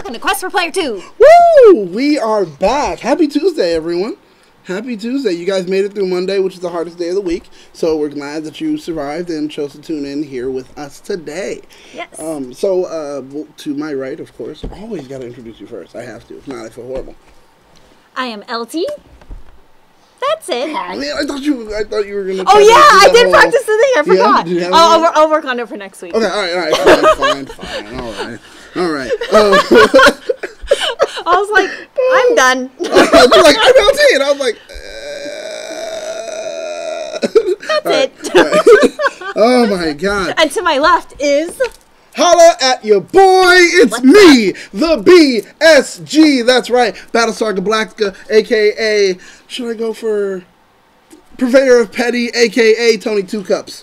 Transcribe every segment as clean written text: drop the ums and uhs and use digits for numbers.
welcome to Quest for Player 2. Woo! We are back. Happy Tuesday, everyone. Happy Tuesday. You guys made it through Monday, which is the hardest day of the week. So we're glad that you survived and chose to tune in here with us today. Yes. To my right, of course, I always got to introduce you first. I have to. If not, I feel horrible. I am Elle Tea. That's it. Oh, man, I thought you were going to... Oh, yeah, I did practice the thing. I forgot. Yeah? I'll work on it for next week. Okay, all right. Fine. All right. I was like, I'm done. You're like, I'm Elle Tea. And I was like... That's it. Right. Oh, my God. And to my left is... Holla at your boy, it's What's me, the BSG, that's right, Battlestar Galactica, a.k.a., should I go for Purveyor of Petty, a.k.a. Tony Two Cups?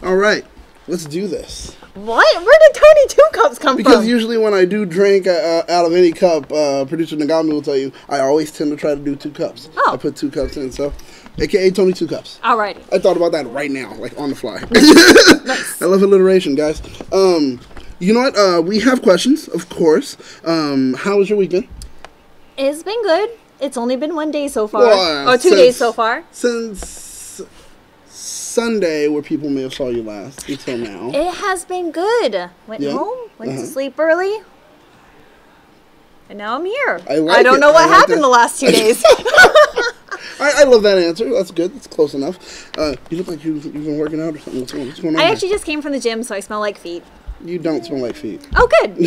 Alright, let's do this. What? Where did Tony Two Cups come from? Because usually when I do drink out of any cup, producer Nagami will tell you, I always tend to try to do 2 cups. Oh. I put 2 cups in, so, a.k.a. Tony Two Cups. Alrighty. I thought about that right now, like on the fly. Nice. I love alliteration, guys. You know what? We have questions, of course. How was your weekend? It's been good. It's only been 1 day so far. Well, or 2 days so far. Since Sunday, where people may have saw you last, until now. It has been good. Went home, went to sleep early. And now I'm here. I don't know what happened the last 2 days. I love that answer. That's good. That's close enough. You look like you've been working out or something. What's going on? I actually just came from the gym, so I smell like feet. You don't smell like feet. Oh, good.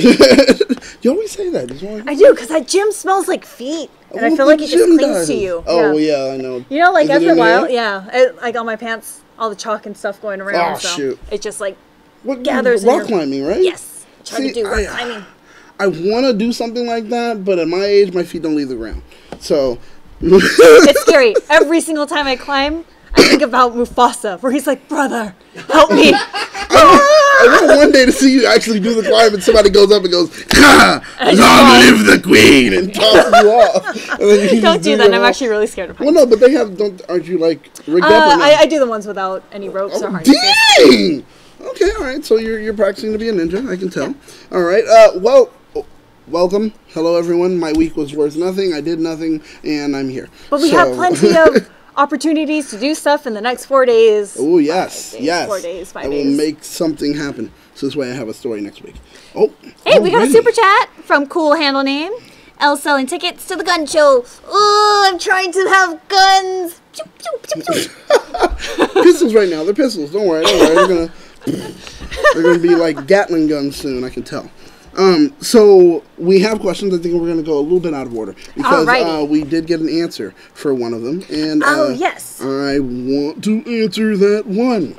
You always say that. I do, because that gym smells like feet. And I feel like it just clings to you. Oh, yeah, I know. You know, like after a while, like on my pants, all the chalk and stuff going around. Oh, shoot. It just like What, gathers rock climbing, right? Yes. I try to do rock climbing. I want to do something like that, but at my age, my feet don't leave the ground. So... It's scary. Every single time I climb, I think about Mufasa, where he's like, brother, help me. I want one day to see you actually do the climb and somebody goes up and goes, long live the queen, and tosses you off. And don't do that. I'm actually really scared of heights. Well, no, but they have, aren't you like rigged up or not? I do the ones without any ropes or harnesses. Dang! Okay, all right. So you're practicing to be a ninja, I can tell. Yeah. All right. Welcome. Hello, everyone. My week was worth nothing. I did nothing, and I'm here. But we have plenty of opportunities to do stuff in the next 4 days. Oh, yes. 4 days, 5 days. I will make something happen. So this way I have a story next week. Oh. Hey, we got a super chat from cool handle name. Elle selling tickets to the gun show. Oh, I'm trying to have guns. Pistols right now. They're pistols. Don't worry. They're gonna be like Gatling guns soon, I can tell. So we have questions. I think we're going to go a little bit out of order because we did get an answer for one of them, and yes, I want to answer that one.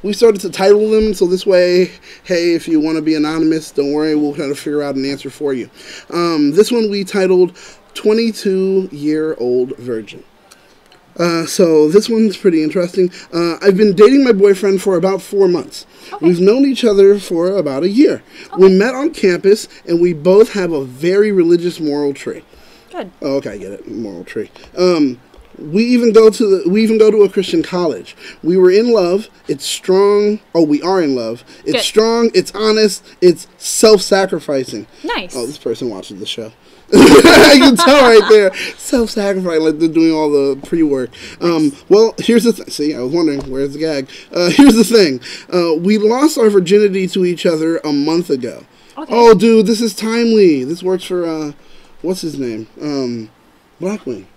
We started to title them, so this way, hey, if you want to be anonymous, don't worry, we'll kind of figure out an answer for you. This one we titled 22-Year-Old Virgin. So this one's pretty interesting. I've been dating my boyfriend for about 4 months. Okay. We've known each other for about a year. Okay. We met on campus, and we both have a very religious moral tree. Good. Oh, okay, I get it. Moral tree. We even go to a Christian college. We were in love. It's strong. Oh, we are in love. It's strong. It's honest. It's self-sacrificing. Nice. Oh, this person watches the show. I can tell right there. Self-sacrifice, like they're doing all the pre-work. Well, here's the thing. See, I was wondering, where's the gag? Here's the thing. We lost our virginity to each other a month ago. Okay. Oh, dude, this is timely. This works for, what's his name? Blackwing.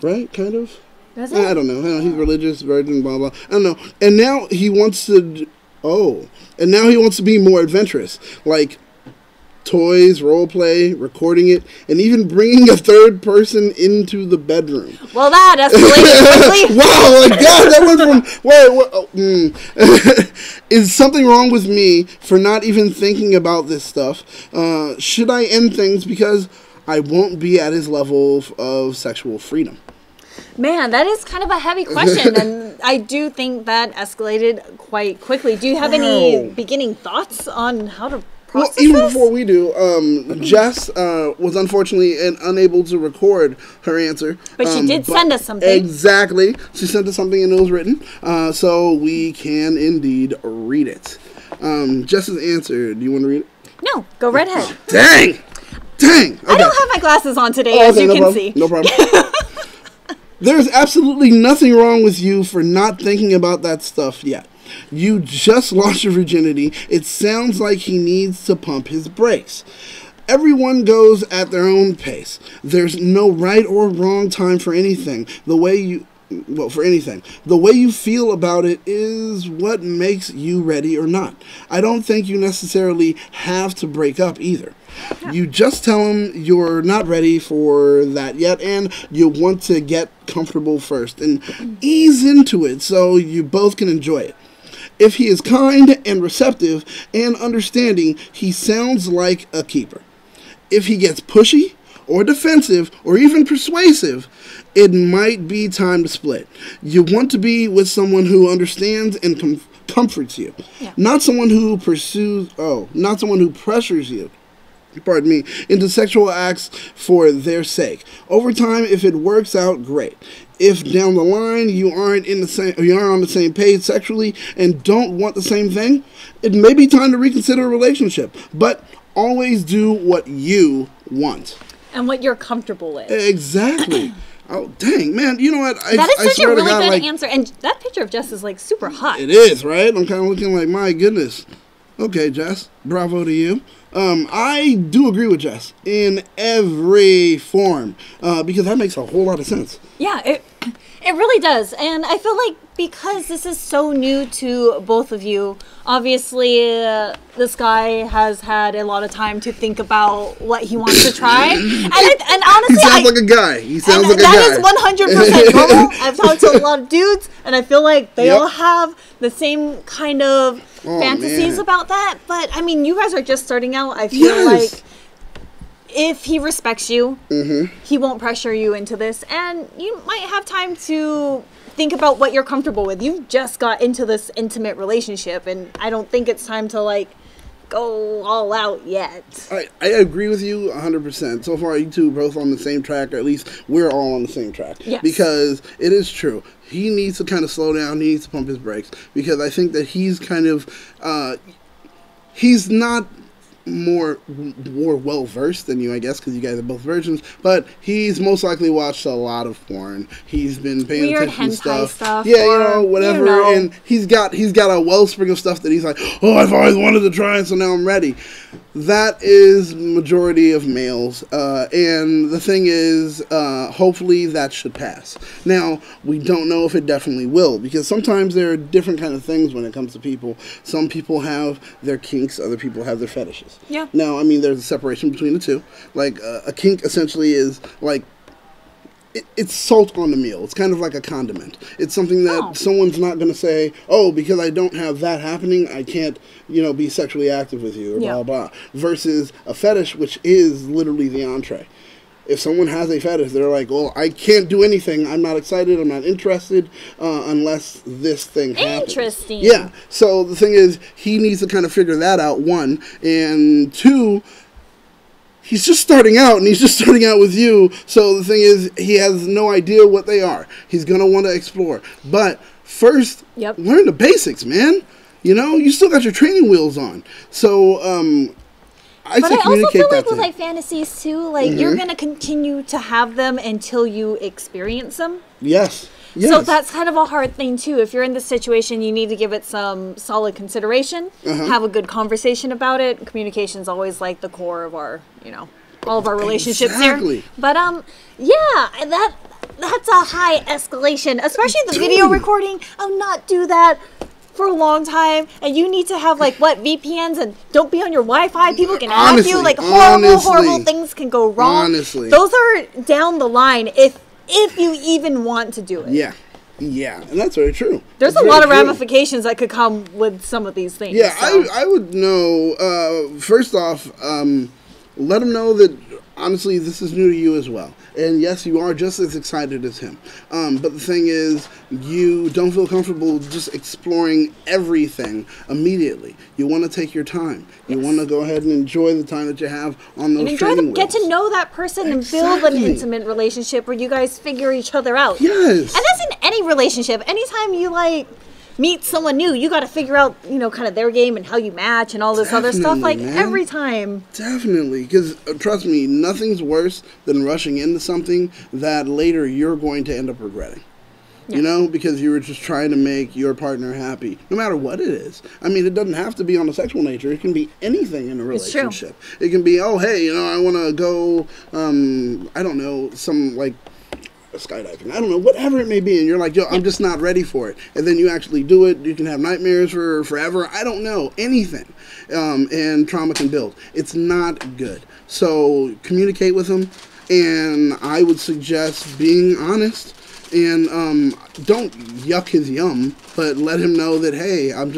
Right? Kind of? Does it? I don't know. He's religious, virgin, blah, blah. I don't know. And now he wants to... And now he wants to be more adventurous. Like... toys, role play, recording it, and even bringing a third person into the bedroom. Well, that escalated quickly. Wow, my God, that went from... Is something wrong with me for not even thinking about this stuff? Should I end things because I won't be at his level of sexual freedom? Man, that is kind of a heavy question, and I do think that escalated quite quickly. Do you have any beginning thoughts on how to... Well, even before we do, Jess was unfortunately unable to record her answer. But she did send us something. Exactly. She sent us something and it was written. So we can indeed read it. Jess's answer, do you want to read it? No, go right ahead. Dang! Dang. Okay. I don't have my glasses on today, as you can see. No problem. There's absolutely nothing wrong with you for not thinking about that stuff yet. You just lost your virginity. It sounds like he needs to pump his brakes. Everyone goes at their own pace. There's no right or wrong time for anything. The way you feel about it is what makes you ready or not. I don't think you necessarily have to break up either. Yeah. You just tell him you're not ready for that yet and you want to get comfortable first and ease into it so you both can enjoy it. If he is kind and receptive and understanding, he sounds like a keeper. If he gets pushy or defensive or even persuasive, it might be time to split. You want to be with someone who understands and comforts you, not someone who pressures you, into sexual acts for their sake. Over time, if it works out, great. If down the line you aren't on the same page sexually and don't want the same thing, it may be time to reconsider a relationship. But always do what you want and what you're comfortable with. Exactly. Oh, dang, man. You know what? That is such a really good answer. And that picture of Jess is, like, super hot. It is, right? I'm kind of looking like, my goodness. Okay, Jess. Bravo to you. I do agree with Jess in every form because that makes a whole lot of sense. Yeah, it really does. And I feel like because this is so new to both of you, obviously this guy has had a lot of time to think about what he wants to try. And honestly, he sounds like a guy. He sounds like a guy. That is 100% normal. I've talked to a lot of dudes, and I feel like they all have the same kind of fantasies about that. But, I mean, you guys are just starting out. I feel like if he respects you, he won't pressure you into this, and you might have time to think about what you're comfortable with. You just got into this intimate relationship, and I don't think it's time to, like, go all out yet. I agree with you 100%. So far, you two are both on the same track, or at least we're all on the same track. Yes. Because it is true. He needs to kind of slow down. He needs to pump his brakes. Because I think that he's kind of, he's not more well versed than you, I guess, because you guys are both virgins. But he's most likely watched a lot of porn. He's been paying attention to stuff. Yeah, you know, whatever. You know. And he's got a wellspring of stuff that he's like, oh, I've always wanted to try, and so now I'm ready. That is majority of males, and the thing is, hopefully that should pass. Now, we don't know if it definitely will, because sometimes there are different kind of things when it comes to people. Some people have their kinks, other people have their fetishes. Yeah. Now, I mean, there's a separation between the two. Like, a kink essentially is, like, it's salt on the meal. It's kind of like a condiment. It's something that someone's not going to say, oh, because I don't have that happening, I can't, you know, be sexually active with you, or blah, blah. Versus a fetish, which is literally the entree. If someone has a fetish, they're like, well, I can't do anything. I'm not excited. I'm not interested unless this thing happens. Interesting. Yeah. So the thing is, he needs to kind of figure that out, one. And two, he's just starting out, and he's just starting out with you. So the thing is, he has no idea what they are. He's going to want to explore. But first, learn the basics, man. You know, you still got your training wheels on. So, I also feel like with, like, fantasies, too, like, you're going to continue to have them until you experience them. Yes. Yes. So that's kind of a hard thing, too. If you're in this situation, you need to give it some solid consideration, have a good conversation about it. Communication is always, like, the core of our, you know, all of our relationships here. But, yeah, that's a high escalation, especially the video recording. I'll not do that for a long time, and you need to have, like, what, VPNs, and don't be on your Wi-Fi. People can hack you. Like, horrible things can go wrong. Honestly. Those are down the line if you even want to do it. Yeah. Yeah, and that's very true. There's a lot of ramifications that could come with some of these things. Yeah, so. I would know, first off, let him know that, honestly, this is new to you as well. And yes, you are just as excited as him. But the thing is, you don't feel comfortable just exploring everything immediately. You want to take your time. You want to go ahead and enjoy the time that you have on those training wheels. Get to know that person and build an intimate relationship where you guys figure each other out. Yes. And that's in any relationship. Anytime you, like, meet someone new, you got to figure out, you know, kind of their game and how you match and all this other stuff. Like, man. Every time. Definitely. Because, trust me, nothing's worse than rushing into something that later you're going to end up regretting. Yeah. You know, because you were just trying to make your partner happy, no matter what it is. I mean, it doesn't have to be on a sexual nature. It can be anything in a relationship. It can be, oh, hey, you know, I want to go, I don't know, some, like, skydiving. I don't know, whatever it may be. And you're like, yo, I'm just not ready for it. And then you actually do it. You can have nightmares for forever. I don't know. Anything. And trauma can build. It's not good. So communicate with them. And I would suggest being honest. And don't yuck his yum, but let him know that, hey, I'm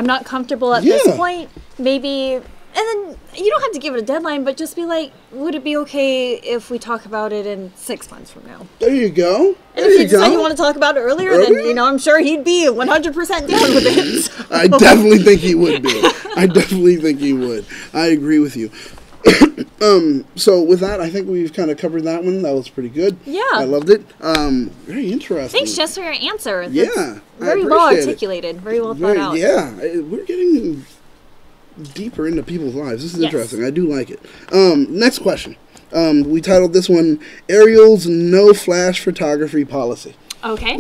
not comfortable at this point. Maybe, and then you don't have to give it a deadline, but just be like, would it be okay if we talk about it in 6 months from now? There you go. And if you decide you want to talk about it earlier, then, you know, I'm sure he'd be 100% down with it. So. I definitely think he would be. I definitely think he would. I agree with you. So with that, I think we've kind of covered that one. That was pretty good. Yeah. I loved it. Very interesting. Thanks, Jess, for your answer. Yeah. Very well articulated. Very well thought out. Yeah. We're getting deeper into people's lives. This is interesting. I do like it. Next question. We titled this one, Ariel's No Flash Photography Policy. Okay.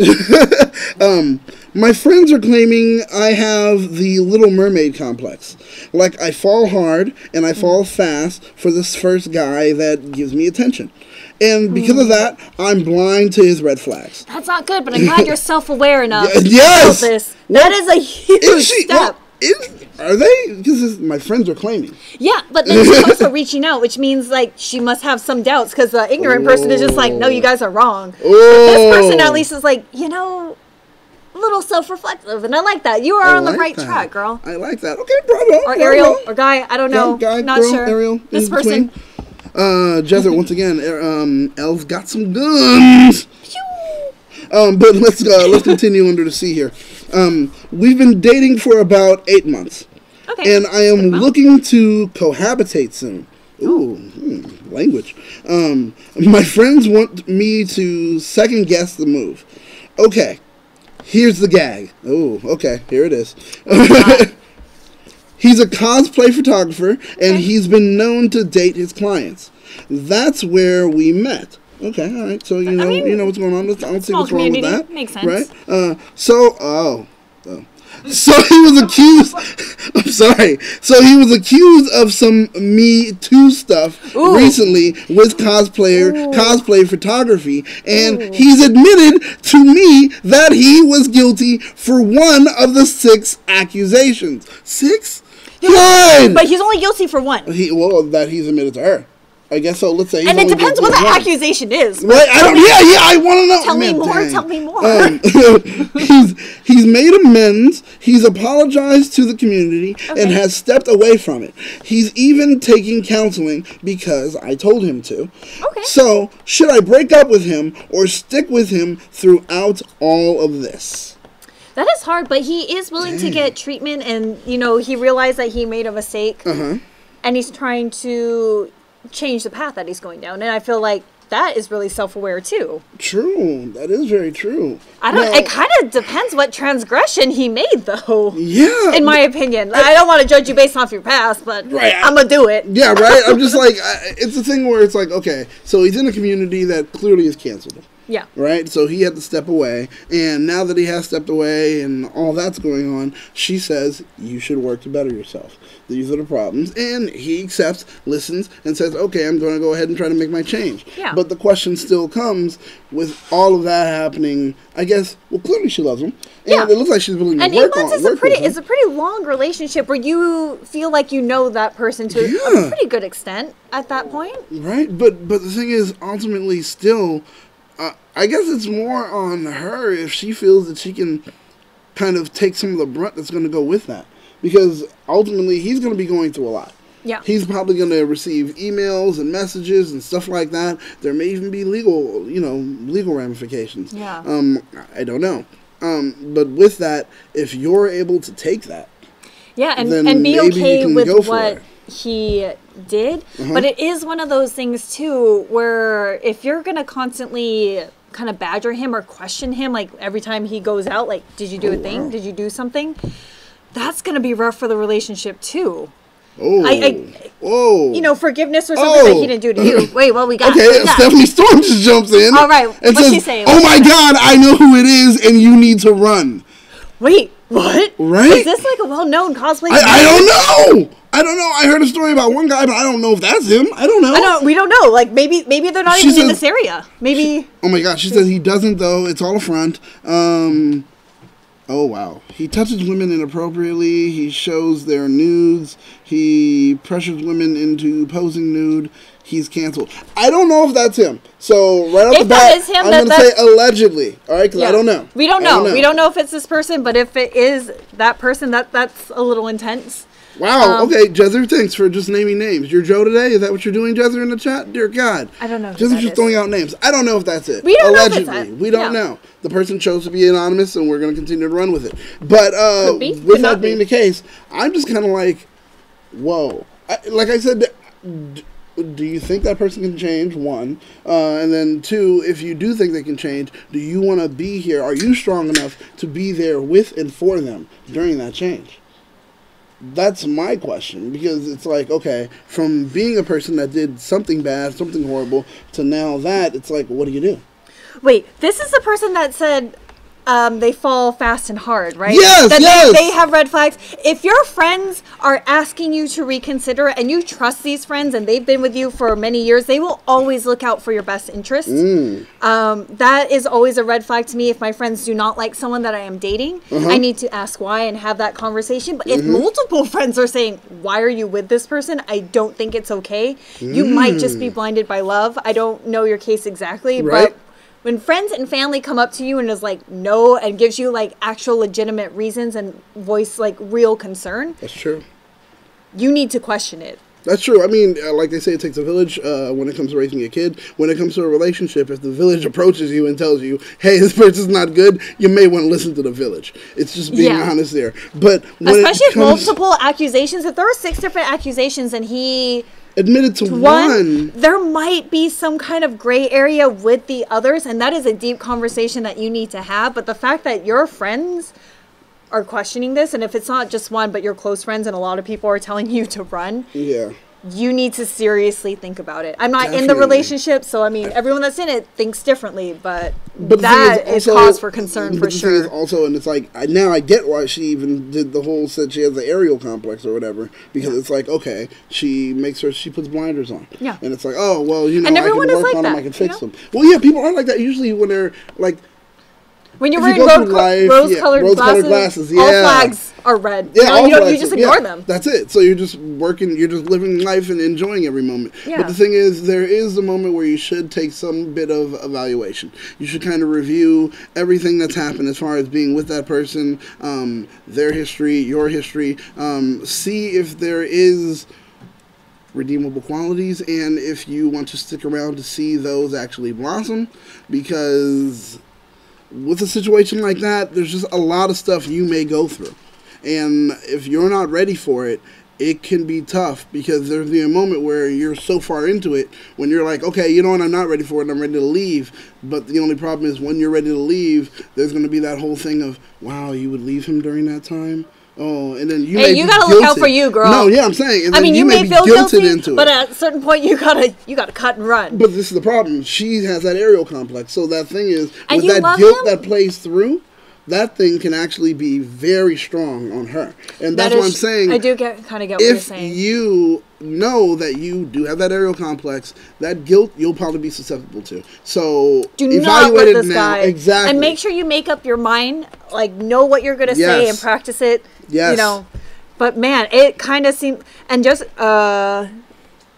My friends are claiming I have the Little Mermaid complex. Like, I fall hard and I fall fast for this first guy that gives me attention. And because of that, I'm blind to his red flags. That's not good, but I'm glad you're self-aware enough yes! to this. That is a huge step. Are they? Because my friends are claiming. Yeah, but then she's also reaching out, which means, like, she must have some doubts, because the ignorant person is just like, no, you guys are wrong. But this person at least is like, you know, a little self-reflective, and I like that. You are on the right track, girl. I like that. Okay, bravo. Or Ariel, or guy, I don't know. Guy, not girl, sure. Ariel, this person. Jesuit, once again, Elle's got some guns. But let's continue under the sea here. We've been dating for about 8 months. Okay. And I am looking to cohabitate soon. Ooh, language. My friends want me to second guess the move. Okay, here's the gag. Oh, okay, here it is. He's a cosplay photographer, and he's been known to date his clients. That's where we met. Okay, all right. So you know what's going on. I don't see what's wrong with that. Makes sense. Right? So he was accused. I'm sorry. So he was accused of some Me Too stuff recently with cosplay photography, and he's admitted to me that he was guilty for one of the 6 accusations. 6? Good. But he's only guilty for one. That he's admitted to her. I guess so. Let's say. And it depends what the accusation is. Right? I want to know. Tell me more. He's made amends. He's apologized to the community and has stepped away from it. He's even taking counseling because I told him to. Okay. So should I break up with him or stick with him throughout all of this? That is hard, but he is willing to get treatment, and he realized that he made a mistake, and he's trying to change the path that he's going down, and I feel like that is really self-aware too. True, that is very true. It kind of depends what transgression he made, though. Yeah, in my opinion, I don't want to judge you based off your past, but I'm gonna do it. Yeah, right. I'm just like, it's a thing where it's like, okay, so he's in a community that clearly is canceled. Yeah. Right? So he had to step away. And now that he has stepped away and all that's going on, she says, you should work to better yourself. These are the problems. And he accepts, listens, and says, okay, I'm going to go ahead and try to make my change. Yeah. But the question still comes, with all of that happening, I guess, well, clearly she loves him. And it looks like she's willing to work on it. And it's a pretty long relationship where you feel like you know that person to a pretty good extent at that point. Right? But the thing is, ultimately, still, I guess it's more on her if she feels that she can kind of take some of the brunt that's going to go with that. Because ultimately, he's going to be going through a lot. Yeah. He's probably going to receive emails and messages and stuff like that. There may even be legal ramifications. Yeah. I don't know. But with that, if you're able to take that, and be okay with what he did. But it is one of those things too where if you're going to constantly kind of badger him or question him, like every time he goes out, like, did you do a thing? Wow. Did you do something? That's going to be rough for the relationship too. Oh. You know, forgiveness or something that he didn't do to you. Wait, what we got? Okay, Stephanie Storm just jumps in. All right, and what's says, she saying? Oh my God, I know who it is, and you need to run. Wait, what? Right? Is this like a well-known cosplay? I don't know. I heard a story about one guy, but I don't know if that's him. I don't know. We don't know. Like, maybe they're not even in this area. Maybe. Oh my God, she says he doesn't, though. It's all a front. Oh, wow. He touches women inappropriately. He shows their nudes. He pressures women into posing nude. He's canceled. I don't know if that's him. So, right off the bat, I'm going to say allegedly. All right? Because I don't know. We don't know. We don't know if it's this person, but if it is that person, that's a little intense. Wow. Okay, Jezzer, thanks for just naming names. You're Joe today? Is that what you're doing, Jezzer, in the chat? Dear God. I don't know. Jezzer's just throwing out names. I don't know if that's it. We don't allegedly. know if it's that. We don't know. The person chose to be anonymous, and we're going to continue to run with it. But with that being the case, I'm just kind of like, whoa. Like I said, do you think that person can change? One. And then two, if you do think they can change, do you want to be here? Are you strong enough to be there with and for them during that change? That's my question, because it's like, okay, from being a person that did something bad, something horrible, to now that, it's like, what do you do? Wait, this is the person that said they fall fast and hard, right? Yes, yes. They have red flags. If your friends are asking you to reconsider and you trust these friends and they've been with you for many years, they will always look out for your best interest. That is always a red flag to me. If my friends do not like someone that I am dating, I need to ask why and have that conversation. But if multiple friends are saying, why are you with this person? I don't think it's okay. You might just be blinded by love. I don't know your case exactly, but when friends and family come up to you and is like, no, and gives you like actual legitimate reasons and voice like real concern. That's true. You need to question it. That's true. I mean, like they say, it takes a village when it comes to raising a kid. When it comes to a relationship, if the village approaches you and tells you, hey, this person's not good, you may want to listen to the village. It's just being honest there. But when especially if multiple accusations, if there are 6 different accusations and he admitted to one, there might be some kind of gray area with the others, and that is a deep conversation that you need to have. But the fact that your friends are questioning this, and if it's not just one, but your close friends and a lot of people are telling you to run, you need to seriously think about it. I'm not in the relationship, so I mean, everyone that's in it thinks differently, but that is cause for concern for sure. The thing is also, and it's like, now I get why she even did the whole, said she has the aerial complex or whatever, because it's like, okay, she puts blinders on. Yeah. And it's like, oh, well, you know, and I can work on them, I can fix them. Well, yeah, people are like that usually when they're like, when you're wearing rose-colored glasses, all flags are red. Yeah, you just ignore them. That's it. So you're just working, you're just living life and enjoying every moment. Yeah. But the thing is, there is a moment where you should take some bit of evaluation. You should kind of review everything that's happened as far as being with that person, their history, your history, see if there is redeemable qualities, and if you want to stick around to see those actually blossom, because with a situation like that, there's just a lot of stuff you may go through. And if you're not ready for it, it can be tough, because there's be a moment where you're so far into it when you're like, okay, you know what, I'm not ready for it, I'm ready to leave. But the only problem is when you're ready to leave, there's going to be that whole thing of, wow, you would leave him during that time? Oh, and then you you gotta look out for you, girl. No, yeah, I'm saying. I mean, you may feel guilty, into but at a certain point, you gotta cut and run. But this is the problem. She has that aerial complex. So that thing is, with that guilt that plays through, that thing can actually be very strong on her. And that's what I'm saying. I do kind of get what you're saying. If you know that you do have that aerial complex, that guilt you'll probably be susceptible to. So do not let this guy. Exactly. And make sure you make up your mind, like know what you're going to say and practice it. Yes. You know. But man, it kind of seemed, and just oh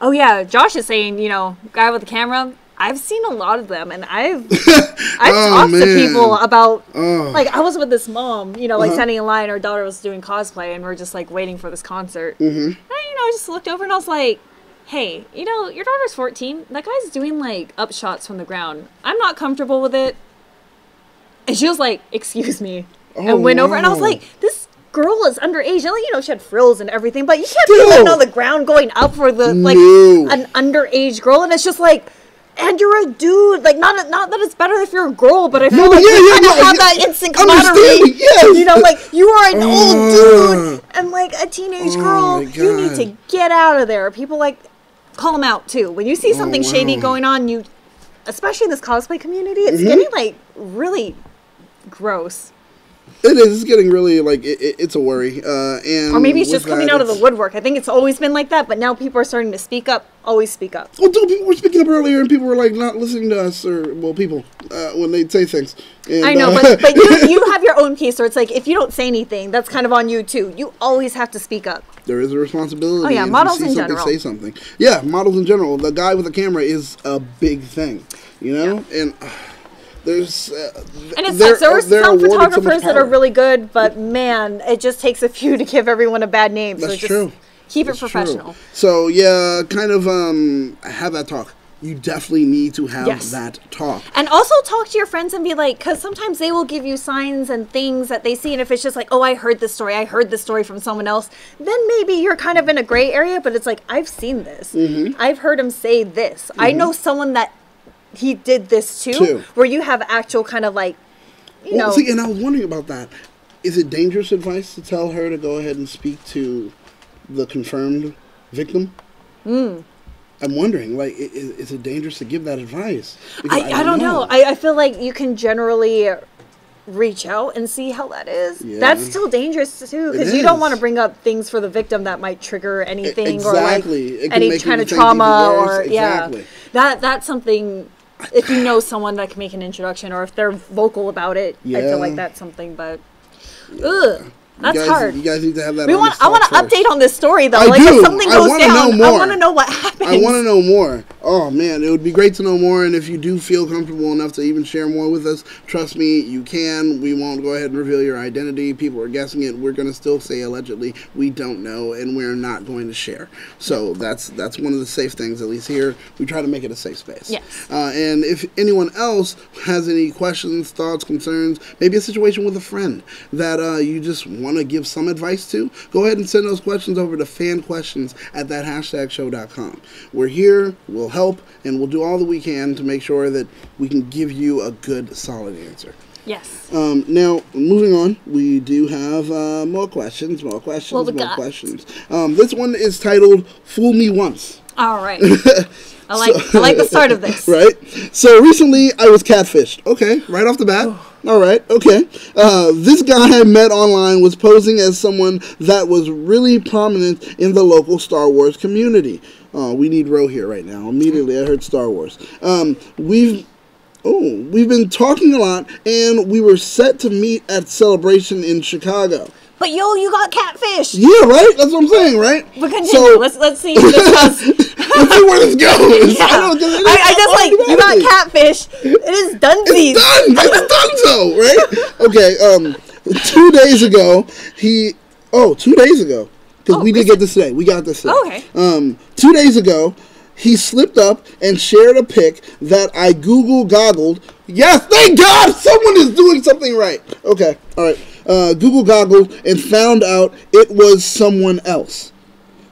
yeah, Josh is saying, you know, guy with the camera, I've seen a lot of them, and I've talked to people about, like, I was with this mom, you know, like, standing in line, her daughter was doing cosplay, and we're just, like, waiting for this concert. And, you know, I just looked over, and I was like, hey, you know, your daughter's 14, that guy's doing, like, up shots from the ground. I'm not comfortable with it. And she was like, excuse me, and went over, and I was like, this girl is underage. And, you know, she had frills and everything, but you can't be living on the ground going up for the, like, an underage girl, and it's just like, and you're a dude. Like, not that it's better if you're a girl, but I feel like you kind of have that instant camaraderie. Yes. You know, like, you are an old dude and, like, a teenage girl. You need to get out of there. People, like, call them out, too. When you see something shady going on, especially in this cosplay community, it's getting, like, really gross. It is. It's getting really, like, it's a worry. Or maybe it's just coming out of the woodwork. I think it's always been like that, but now people are starting to speak up. Always speak up. Well, dude, people were speaking up earlier, and people were, like, not listening to us, people, when they say things. And, I know, but you have your own piece, or it's like, if you don't say anything, that's kind of on you, too. You always have to speak up. There is a responsibility. Oh, yeah, models in general. Say something. Yeah, models in general. The guy with the camera is a big thing, you know? Yeah. And... there's and it sucks. There are some photographers that are really good, but man, it just takes a few to give everyone a bad name. That's so just true. Keep it professional. True. So yeah, kind of have that talk. You definitely need to have that talk. And also talk to your friends and be like, because sometimes they will give you signs and things that they see, and if it's just like, oh, I heard this story from someone else, then maybe you're kind of in a gray area, but it's like, I've seen this. Mm-hmm. I've heard him say this. Mm-hmm. I know someone that he did this too, where you have actual kind of like, you know. See, and I was wondering about that. Is it dangerous advice to tell her to go ahead and speak to the confirmed victim? I'm wondering, like, is it dangerous to give that advice? I don't know. I feel like you can generally reach out and see how that is. Yeah. That's still dangerous too, because you don't want to bring up things for the victim that might trigger anything or like any kind of trauma or that's something. If you know someone that can make an introduction, or if they're vocal about it, I feel like that's something. But that's hard. You guys need to have that. I want to update on this story though. If something goes down, I want to know what happened. I want to know more. Oh man, it would be great to know more. And if you do feel comfortable enough to even share more with us, trust me, you can. We won't go ahead and reveal your identity. People are guessing it. We're going to still say allegedly. We don't know, and we're not going to share. So that's one of the safe things. At least here, we try to make it a safe space. Yes. And if anyone else has any questions, thoughts, concerns, maybe a situation with a friend that you just want to give some advice to, go ahead and send those questions over to FanQuestions at that#show.com. We're here. We'll help, and we'll do all that we can to make sure that we can give you a good, solid answer. Yes. Now, moving on, we do have more questions. This one is titled "Fool Me Once." All right. I like the start of this. Right. So recently, I was catfished. Okay, right off the bat. All right, okay. This guy I met online was posing as someone that was really prominent in the local Star Wars community. We need Ro here right now. Immediately, I heard Star Wars. We've been talking a lot, and we were set to meet at Celebration in Chicago. But you got catfished. Yeah, right? That's what I'm saying, right? But continue. So, let's see if this has... Let's see where this goes. Yeah. I just like, you got catfished. It is donesies. It's done. Right? Okay, 2 days ago, 2 days ago, because we did get this today. We got this today. Okay. 2 days ago, he slipped up and shared a pic that I Google goggled. Yes, thank God! Someone is doing something right. Okay, all right. Google goggled and found out it was someone else.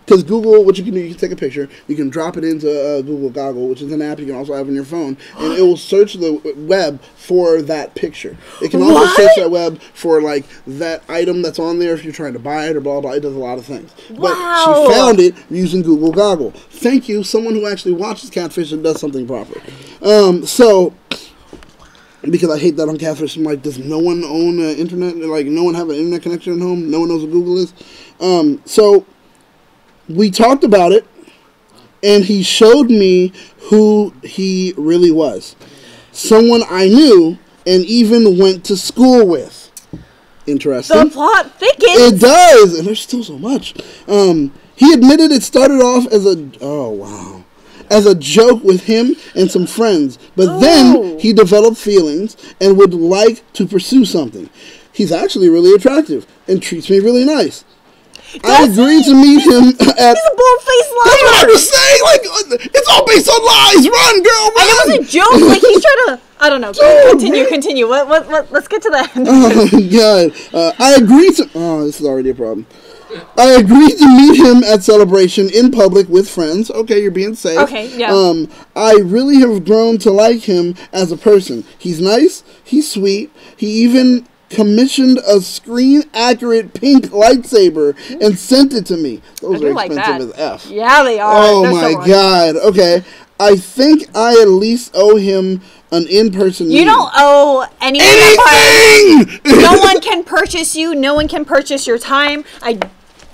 Because Google, what you can do, you can take a picture, you can drop it into Google Goggle, which is an app you can also have on your phone, and it will search the web for that picture. It can also search that web for, like, that item that's on there if you're trying to buy it or blah, blah. It does a lot of things. Wow. But she found it using Google Goggle. Thank you, someone who actually watches Catfish and does something proper. Because I hate that on Catfish, I'm like, does no one own internet? Like, no one have an internet connection at home? No one knows what Google is? We talked about it, and he showed me who he really was. Someone I knew and even went to school with. Interesting. The plot thickens. It does, and there's still so much. He admitted it started off as a joke with him and some friends, but then he developed feelings and would like to pursue something. He's actually really attractive and treats me really nice. I agreed to meet him at... He's a bold-faced liar! That's what I was saying! Like, it's all based on lies! Run, girl, run! And it was a joke! Like, he's trying to... I don't know. Continue. What, let's get to that. Oh, God. I agreed to... Oh, this is already a problem. I agreed to meet him at Celebration in public with friends. Okay, you're being safe. Okay, yeah. I really have grown to like him as a person. He's nice. He's sweet. He even commissioned a screen-accurate pink lightsaber and sent it to me. Those are expensive as F. Yeah, they are. Oh, my God. Okay. I think I at least owe him an in-person meeting. You don't owe anything! No one can purchase you. No one can purchase your time.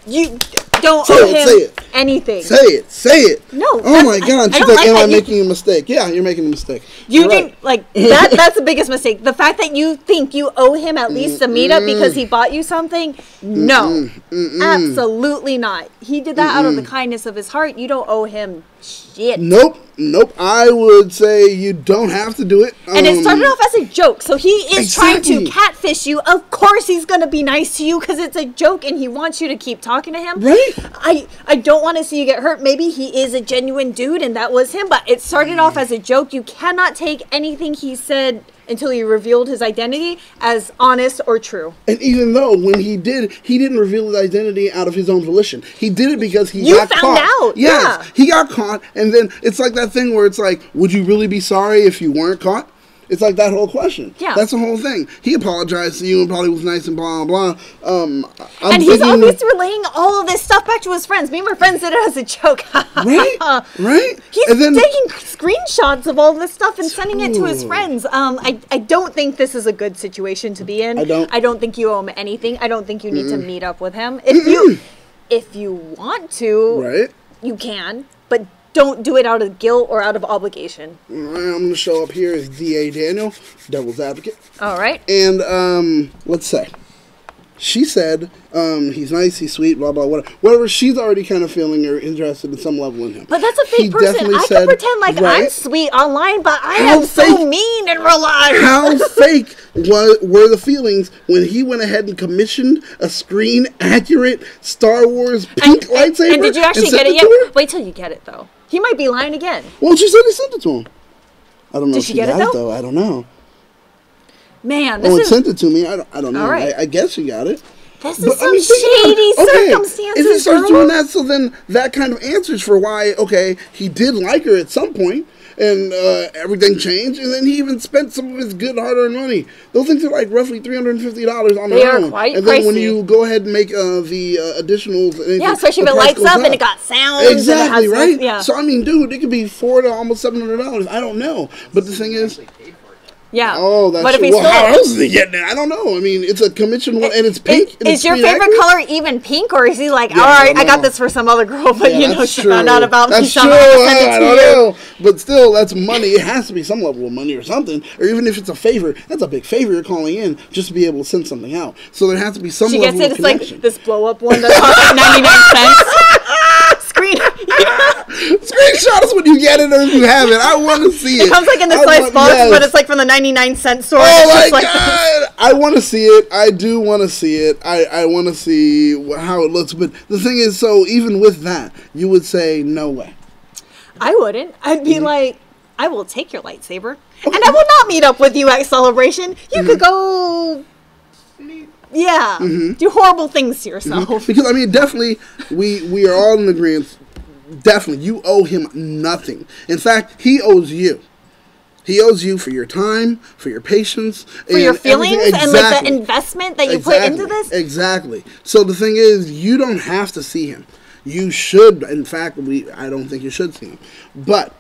You don't owe him anything. Say it. No. Oh my God. She's like, am I making a mistake? Yeah, you're making a mistake. You didn't, like, that's the biggest mistake. The fact that you think you owe him at least a meetup because he bought you something, no. Absolutely not. He did that out of the kindness of his heart. You don't owe him shit. Nope. I would say you don't have to do it. And it started off as a joke. So he is trying to catfish you. Of course he's going to be nice to you because it's a joke and he wants you to keep talking to him. Right. I don't want to see you get hurt. Maybe he is a genuine dude and that was him. But it started off as a joke. You cannot take anything he said until he revealed his identity as honest or true. And even though when he didn't reveal his identity out of his own volition. He did it because he got caught. You found out. Yes, he got caught. And then it's like that thing where it's like, would you really be sorry if you weren't caught? It's like that whole question. Yeah. That's the whole thing. He apologized to you and probably was nice and blah, blah, blah. And he's always relaying all of this stuff back to his friends. Me and my friends did it as a joke. Right? He's taking screenshots of all this stuff and sending it to his friends. I don't think this is a good situation to be in. I don't think you owe him anything. I don't think you need to meet up with him. If you want to, you can. But don't do it out of guilt or out of obligation. I'm going to show up here as D.A. Daniel, devil's advocate. All right. And let's say, she said he's nice, he's sweet, blah, blah, whatever. She's already kind of feeling or interested in some level in him. But that's a fake person. I can pretend like I'm sweet online, but I am so mean in real life. How fake were the feelings when he went ahead and commissioned a screen-accurate Star Wars pink lightsaber? And did you actually get it yet? Wait till you get it, though. He might be lying again. Well, she said he sent it to him. I don't know if she got it, though. I don't know. Man, this sent it to me. I don't know. All right. I guess she got it. This is some shady circumstances. If he starts doing that, so then that kind of answers for why, he did like her at some point, and everything changed, and then he even spent some of his good hard-earned money. Those things are like roughly $350 on their own. They are quite pricey. And then when you go ahead and make the additionals... especially if it lights up and it got sound. Exactly, and it has So, I mean, dude, it could be $400 to almost $700. I don't know. But the thing is... Yeah. Oh, that's but true. How else is he getting it? I don't know. I mean, it's a commission one, and it's pink. Is your favorite color even pink, or is he like, all right, I got this for some other girl, but she found out about me, so I'm going to send it to you. Know. But still, that's money. It has to be some level of money or something. Or even if it's a favor, that's a big favor you're calling in just to be able to send something out. So there has to be some level of connection. It's like this blow-up one that costs 99 cents. Screenshot us when you get it or if you have it. I want to see it. It comes like in the size box, but it's like from the 99-cent store. Oh my God! I want to see it. I do want to see it. I want to see how it looks. But the thing is, so even with that, you would say no way. I wouldn't. I'd be like, I will take your lightsaber, and I will not meet up with you at Celebration. You could go. Yeah, do horrible things to yourself. Because, I mean, definitely, we are all in agreement. Definitely, you owe him nothing. In fact, he owes you. He owes you for your time, for your patience. For your feelings and like the investment that you put into this? Exactly. So the thing is, you don't have to see him. You should, in fact, I don't think you should see him. But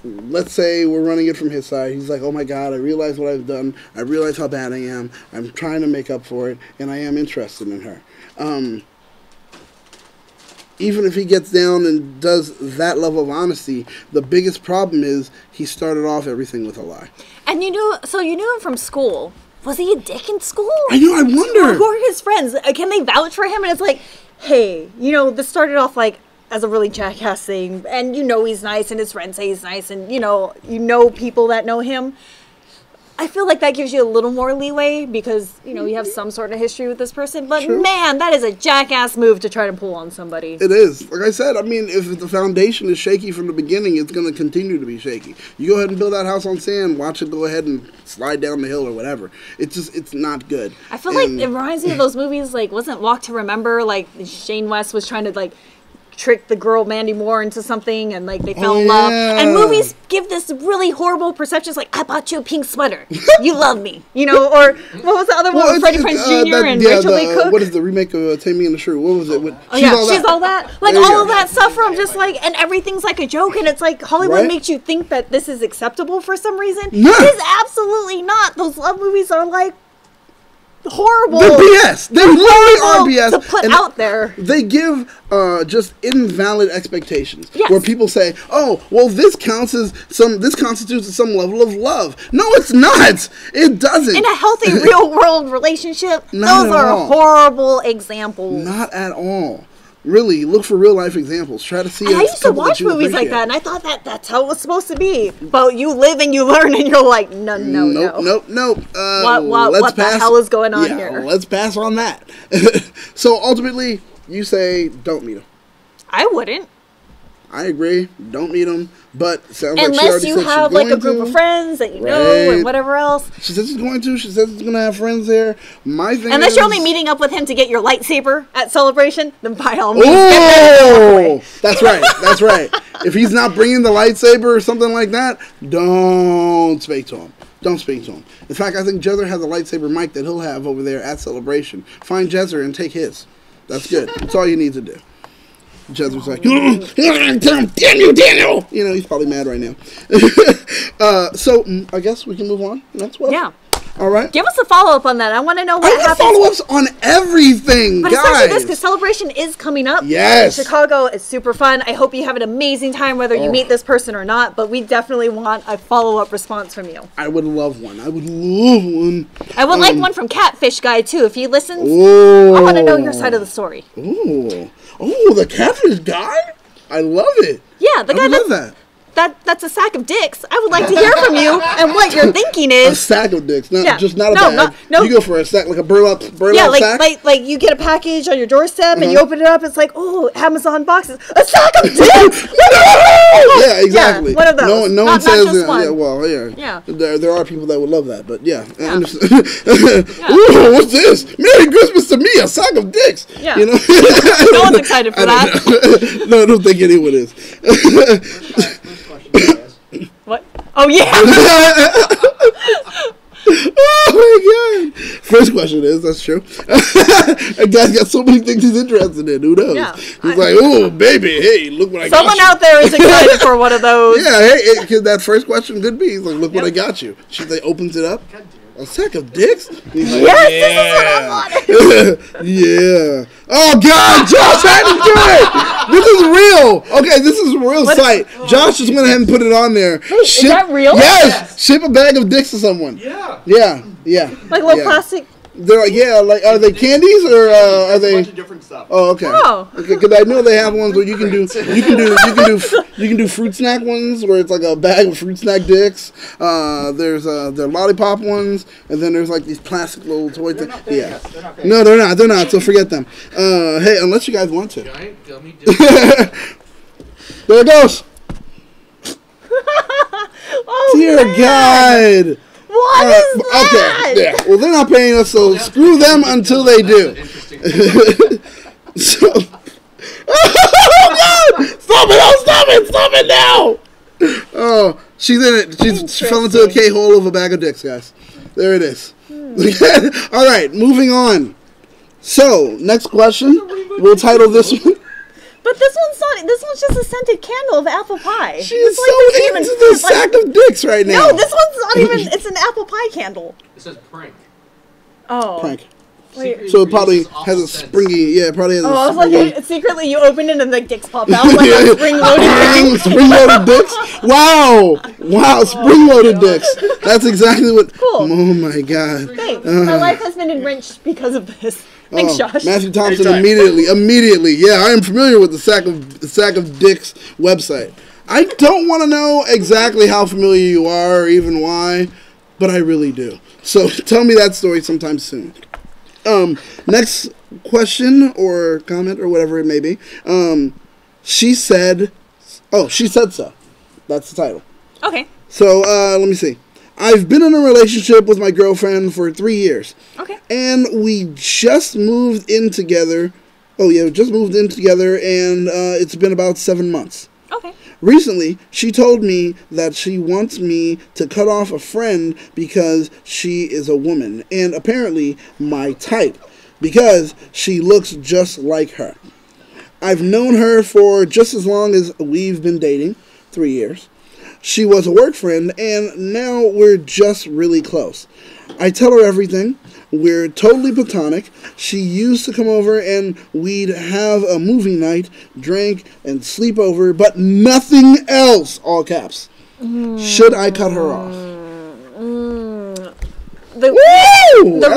let's say we're running it from his side. He's like, oh my God, I realize what I've done. I realize how bad I am. I'm trying to make up for it, and I am interested in her. Even if he gets down and does that level of honesty, the biggest problem is he started off everything with a lie. And you knew him from school. Was he a dick in school? I know, I wonder. Who are his friends? Can they vouch for him? And it's like, hey, this started off like as a really jackass thing, and he's nice, and his friends say he's nice, and you know people that know him. I feel like that gives you a little more leeway because, you know, you have some sort of history with this person. But man, that is a jackass move to try to pull on somebody. It is. Like I said, I mean, if the foundation is shaky from the beginning, it's going to continue to be shaky. You go ahead and build that house on sand, watch it go ahead and slide down the hill or whatever. It's not good. I feel like it reminds me of those movies, like, wasn't Walk to Remember? Like, Shane West was trying to, like, trick the girl Mandy Moore into something, and like they fell in love. And movies give this really horrible perceptions, like, I bought you a pink sweater, you love me, you know. Or what was the other one with Freddie Prinze Jr. and Rachel Lee Cook? What is the remake of Take Me in the Shrew? What was it? She's all that. Like all of that stuff from just like, and everything's like a joke, and it's like Hollywood makes you think that this is acceptable for some reason. No. It is absolutely not. Those love movies are like horrible. They're BS. They literally are BS. To put out there. They give just invalid expectations. Yes. Where people say, "Oh, well, this constitutes some level of love." No, it's not. It doesn't. In a healthy, real world relationship, those are horrible examples. Not at all. Really, look for real life examples. Try to see. I used to watch movies like that, and I thought that's how it was supposed to be. But you live and you learn, and you're like, no. Nope. What the hell is going on here? Let's pass on that. So ultimately, you say don't meet him. I wouldn't. I agree. Don't meet him. But sounds like she unless already you said have she's like a going group to. of friends that you know and whatever else. She says she's going to. She says she's going to have friends there. My thing unless is, you're only meeting up with him to get your lightsaber at Celebration, then by all means. Oh, that's right. That's right. If he's not bringing the lightsaber or something like that, don't speak to him. Don't speak to him. In fact, I think Jezzer has a lightsaber mic that he'll have over there at Celebration. Find Jezzer and take his. That's good. That's all you need to do. Jezzer's like, damn you, Daniel! You know, he's probably mad right now. So, I guess we can move on. That's what. Yeah. All right. Give us a follow-up on that. I want to know what happens. Follow-ups on everything, but guys. But especially this, because Celebration is coming up. Yes. Chicago is super fun. I hope you have an amazing time, whether you meet this person or not. But we definitely want a follow-up response from you. I would love one. I would like one from Catfish Guy, too. If he listens, oh. I want to know your side of the story. Oh, the Catfish Guy? I love it. Yeah, the guy that's a sack of dicks. I would like to hear from you and what your thinking is. A sack of dicks, not a bag. No. You go for a sack, like a burlap sack. like you get a package on your doorstep and you open it up. It's like, oh, Amazon boxes, a sack of dicks. Yeah, exactly. Yeah, one of those. No one says. Yeah. There are people that would love that, but yeah. I understand. Ooh, what's this? Merry Christmas to me, a sack of dicks. Yeah. You know? No one's excited for that. No, I don't think anyone is. What? Oh, yeah. Oh, my God. First question is, that's true. A guy's got so many things he's interested in. Who knows? Yeah. He's like, oh, baby, hey, look what I got you. Someone out there is excited for one of those. Yeah, hey, because that first question could be, he's like, look what I got you. She opens it up. A sack of dicks? He's like, yes, this is what I wanted. Yeah. Oh, God, Josh had to do it. This is real. Okay, this is a real site. Josh just went ahead and put it on there. Wait, is that real? Yes. Ship a bag of dicks to someone. Yeah. Like little plastic. They're like, are they candies or are they? A bunch of different stuff. Oh, okay. Okay, because I know they have ones where you can do fruit snack ones where it's like a bag of fruit snack dicks. There's there lollipop ones, and then there's like these plastic little toy things. Yeah. No, they're not. So forget them. Hey, unless you guys want to. Giant gummy dicks. There it goes. Oh, dear man. God. What is that? Okay, yeah. Well, they're not paying us, so screw them until they do. So, oh, God! Stop it now! Oh, she's in it. She fell into a K-hole of a bag of dicks, guys. There it is. All right, moving on. So, next question. We'll title this one. But this one's not. This one's just a scented candle of apple pie. She is so into the sack of dicks right now. No, this one's not even. It's an apple pie candle. It says prank. Oh. Prank. Wait. So it probably has a springy. Yeah, it probably has. I was like, secretly you open it and the dicks pop out like a spring-loaded. Spring-loaded dicks. Wow, spring-loaded dicks. That's exactly what. Cool. Oh my God. Thanks. My life has been enriched because of this. Thanks, Josh. Matthew Thompson immediately. Yeah, I am familiar with the Sack of Dicks website. I don't want to know exactly how familiar you are or even why, but I really do. So tell me that story sometime soon. Next question or comment or whatever it may be. She said so. That's the title. Okay. So let me see. I've been in a relationship with my girlfriend for 3 years. Okay. And we just moved in together. Oh yeah, we just moved in together, and it's been about 7 months. Okay. Recently, she told me that she wants me to cut off a friend because she is a woman, and apparently my type, because she looks just like her. I've known her for just as long as we've been dating, 3 years. She was a work friend, and now we're just really close. I tell her everything. We're totally platonic. She used to come over and we'd have a movie night, drink, and sleep over, but nothing else, all caps. Should I cut her off? That's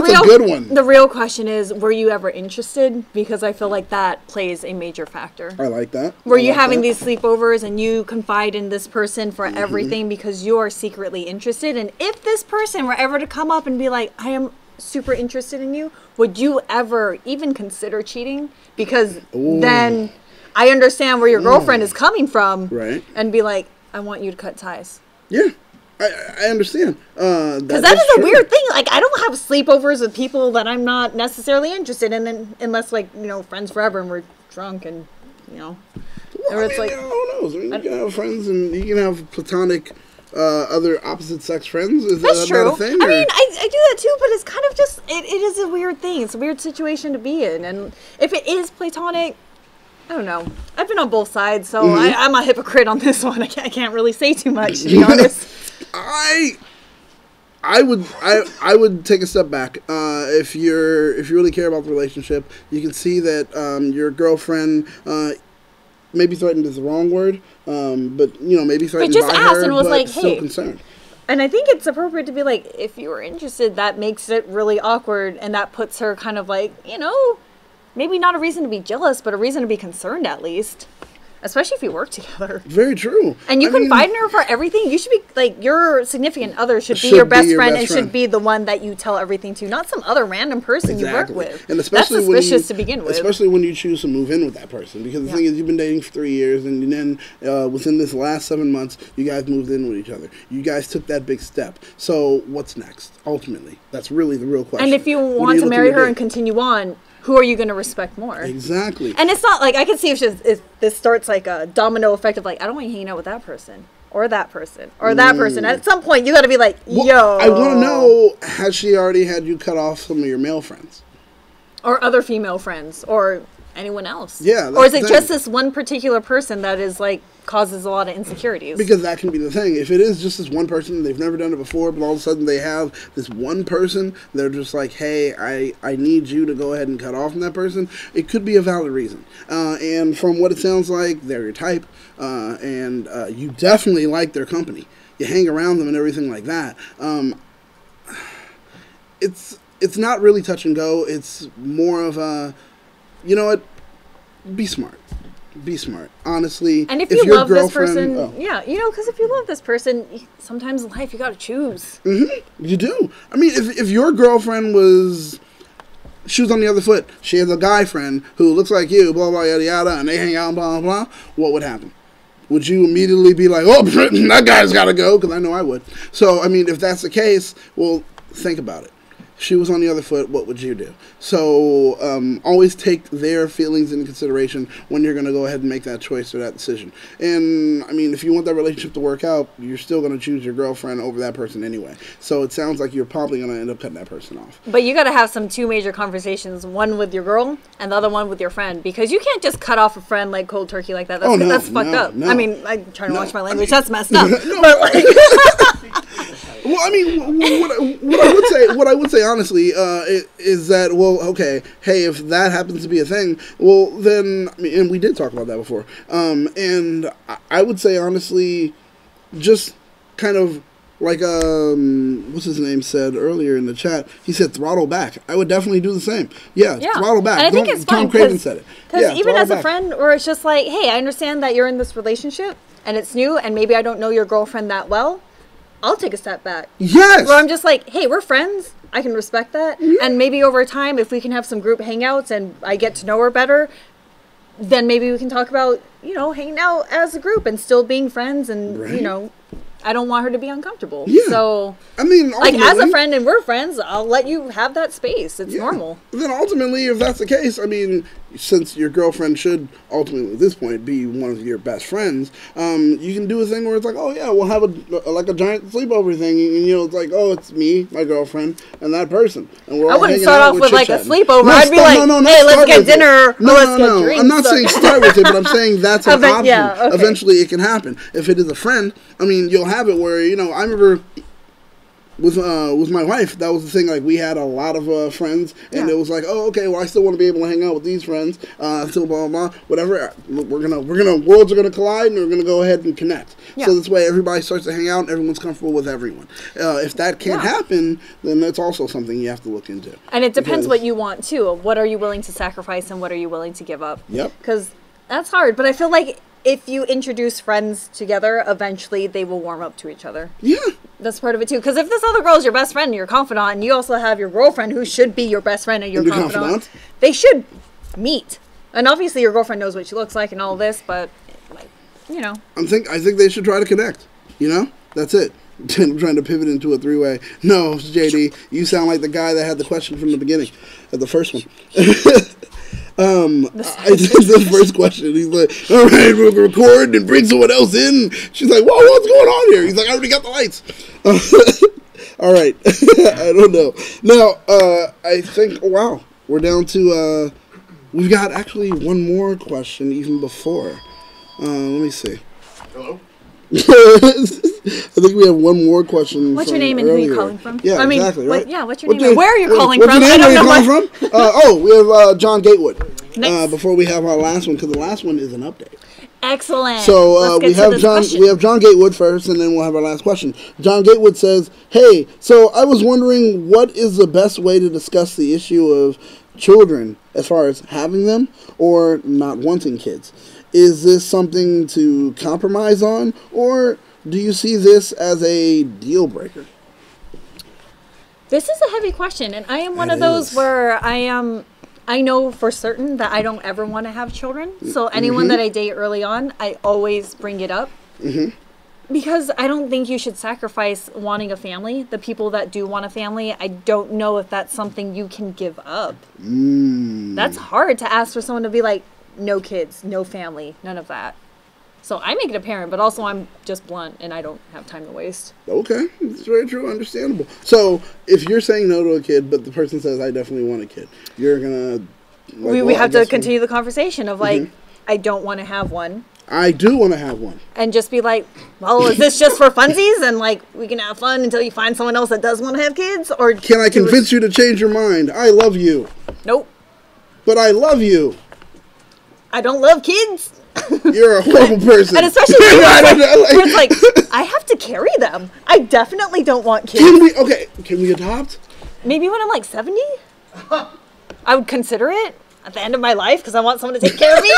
a good one. The real question is, were you ever interested? Because I feel like that plays a major factor. I like that. Were you having these sleepover and you confide in this person for everything because you are secretly interested? And if this person were ever to come up and be like, I am super interested in you, would you ever even consider cheating? Because then I understand where your girlfriend is coming from. Right. And be like, I want you to cut ties. Yeah. I understand. Because that is a weird thing. Like, I don't have sleepovers with people that I'm not necessarily interested in, unless, like, you know, friends forever and we're drunk and, you know. Well, or it's like, who knows? I mean, you can have friends and you can have platonic other opposite sex friends. Is that's that true. not a thing? I mean, I do that too, but it's kind of just, it is a weird thing. It's a weird situation to be in. And if it is platonic, I don't know. I've been on both sides, so I'm a hypocrite on this one. I can't really say too much, to be honest. I would take a step back. If you really care about the relationship, you can see that your girlfriend maybe threatened is the wrong word, but you know, maybe threatened just by asked her, and was but like, still hey. concerned. And I think it's appropriate to be like, if you were interested, that makes it really awkward, and that puts her kind of like, you know, maybe not a reason to be jealous, but a reason to be concerned at least. Especially if you work together. Very true. And you confide in her for everything. You should be, like, your significant other should be your best friend and should be the one that you tell everything to, not some other random person you work with. And especially that's suspicious to begin with. Especially when you choose to move in with that person. Because the thing is, you've been dating for 3 years, and then within this last 7 months, you guys moved in with each other. You guys took that big step. So what's next, ultimately? That's really the real question. And if you want to marry her and continue on, who are you going to respect more? Exactly. And it's not like, I can see if this starts like a domino effect of like, I don't want you hanging out with that person. Or that person. Or that person. At some point, you got to be like, yo. I want to know, has she already had you cut off some of your male friends? Or other female friends. Or anyone else. Yeah. Or is it just this one particular person that is like, causes a lot of insecurities? Because that can be the thing. If it is just this one person, they've never done it before, but all of a sudden they have this one person, they're just like, hey, I need you to go ahead and cut off from that person, it could be a valid reason. And from what it sounds like, they're your type, and you definitely like their company. You hang around them and everything like that. It's not really touch and go. It's more of a, you know what, be smart. Be smart, honestly. And if you love this person, yeah, you know, because if you love this person, sometimes in life you got to choose. You do. I mean, if your girlfriend was shoes on the other foot, she has a guy friend who looks like you, blah, blah, yada, yada, and they hang out, blah, blah, blah, what would happen? Would you immediately be like, oh, that guy's got to go? Because I know I would. So, I mean, if that's the case, well, think about it. She was on the other foot, what would you do? So always take their feelings into consideration when you're going to go ahead and make that choice or that decision. And, I mean, if you want that relationship to work out, you're still going to choose your girlfriend over that person anyway. So it sounds like you're probably going to end up cutting that person off. But you got to have some two major conversations, one with your girl and the other one with your friend. Because you can't just cut off a friend like cold turkey like that. That's fucked up. No. I mean, I'm trying to watch my language. That's messed up. But like... Well, I mean, what I would say honestly is that, well, okay, hey, if that happens to be a thing, well, then, I mean, and we did talk about that before, and I would say honestly, just kind of like what's his name said earlier in the chat. He said throttle back. I would definitely do the same. Yeah. Throttle back. And I think it's fun. Tom Craven said it. Because even as a friend, or it's just like, hey, I understand that you're in this relationship and it's new, and maybe I don't know your girlfriend that well. I'll take a step back. Yes. Where I'm just like, hey, we're friends. I can respect that. And maybe over time, if we can have some group hangouts and I get to know her better, then maybe we can talk about, hanging out as a group and still being friends and, I don't want her to be uncomfortable. Yeah. So, I mean, like, as a friend and we're friends, I'll let you have that space. It's normal. Then ultimately, if that's the case, I mean, since your girlfriend should ultimately at this point be one of your best friends, you can do a thing where it's like, oh yeah, we'll have a giant sleepover thing, and it's like, oh, it's me, my girlfriend, and that person, and we're all I wouldn't hanging start out off with like a sleepover. No, I'd be like, hey, let's get dinner. No, let's get drinks. I'm not saying start with it, but I'm saying that's an option. Yeah, okay. Eventually, it can happen. If it is a friend, I mean, you'll have it where I remember. With my wife, that was the thing. Like, we had a lot of friends, and it was like, oh, okay, well, I still want to be able to hang out with these friends. Still, blah blah blah, whatever. Worlds are gonna collide, and we're gonna go ahead and connect. Yeah. So this way, everybody starts to hang out, and everyone's comfortable with everyone. If that can't happen, then that's also something you have to look into. And it depends what you want too. What are you willing to sacrifice, and what are you willing to give up? Yep. Because that's hard. But I feel like if you introduce friends together, eventually they will warm up to each other. Yeah. That's part of it too. Because if this other girl is your best friend and your confidant, and you also have your girlfriend who should be your best friend and your confidant, they should meet. And obviously your girlfriend knows what she looks like and all this, but I think they should try to connect. That's it. I'm trying to pivot into a three-way. No, JD, you sound like the guy that had the question from the beginning, at the first one. I did the first question. He's like, all right, we'll record and bring someone else in. She's like, whoa, what's going on here? He's like, I already got the lights. All right. I don't know. Now, I think, wow, we're down to, we've got actually one more question even before. Let me see. Hello? I think we have one more question. What's your name and who you're calling from? Yeah, exactly, right? What's your name and where are you calling from? What's your name and where are you calling from? We have John Gatewood. Nice. Before we have our last one, because the last one is an update. Excellent. So we have John Gatewood first, and then we'll have our last question. John Gatewood says, hey, so I was wondering, what is the best way to discuss the issue of children as far as having them or not wanting kids? Is this something to compromise on, or do you see this as a deal breaker? This is a heavy question, and I am one of those where I know for certain that I don't ever want to have children. So anyone that I date early on, I always bring it up. Because I don't think you should sacrifice wanting a family. The people that do want a family, I don't know if that's something you can give up. That's hard to ask for someone to be like, no kids, no family, none of that. So I make it apparent, but also I'm just blunt and I don't have time to waste. Okay, it's very true, understandable. So if you're saying no to a kid, but the person says, I definitely want a kid, you're going to... we have to continue the conversation of like, I don't want to have one. I do want to have one. And just be like, well, is this just for funsies? And like, we can have fun until you find someone else that does want to have kids? Or can I convince you to change your mind? I love you. Nope. But I love you. I don't love kids. You're a horrible person. And especially when it's like, I have to carry them. I definitely don't want kids. Can we adopt? Maybe when I'm like 70? I would consider it at the end of my life because I want someone to take care of me.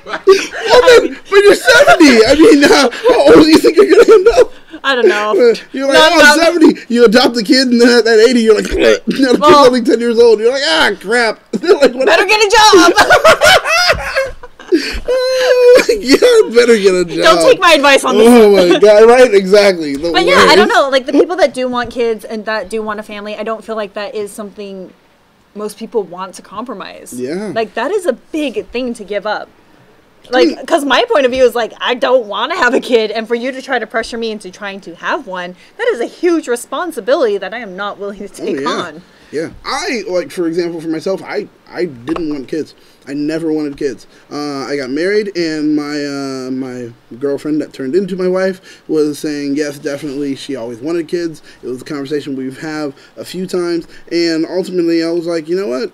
But you're 70. I mean, how old do you think you're going to end up? I don't know. You're like, I'm 70. You adopt a kid, and then at 80, you're like, the kid's only 10 years old. You're like, crap. Like, better get a job. Better get a job. Don't take my advice on this. Oh, my God. Right? Exactly. But yeah, I don't know. Like, the people that do want kids and that do want a family, I don't feel like that is something most people want to compromise. Yeah. Like, that is a big thing to give up. Like, because my point of view is like, I don't want to have a kid, and for you to try to pressure me into trying to have one, that is a huge responsibility that I am not willing to take on. Yeah. For example, for myself, I didn't want kids. I never wanted kids. I got married, and my girlfriend that turned into my wife was saying, yes, definitely, she always wanted kids. It was a conversation we've had a few times, and ultimately I was like, you know what?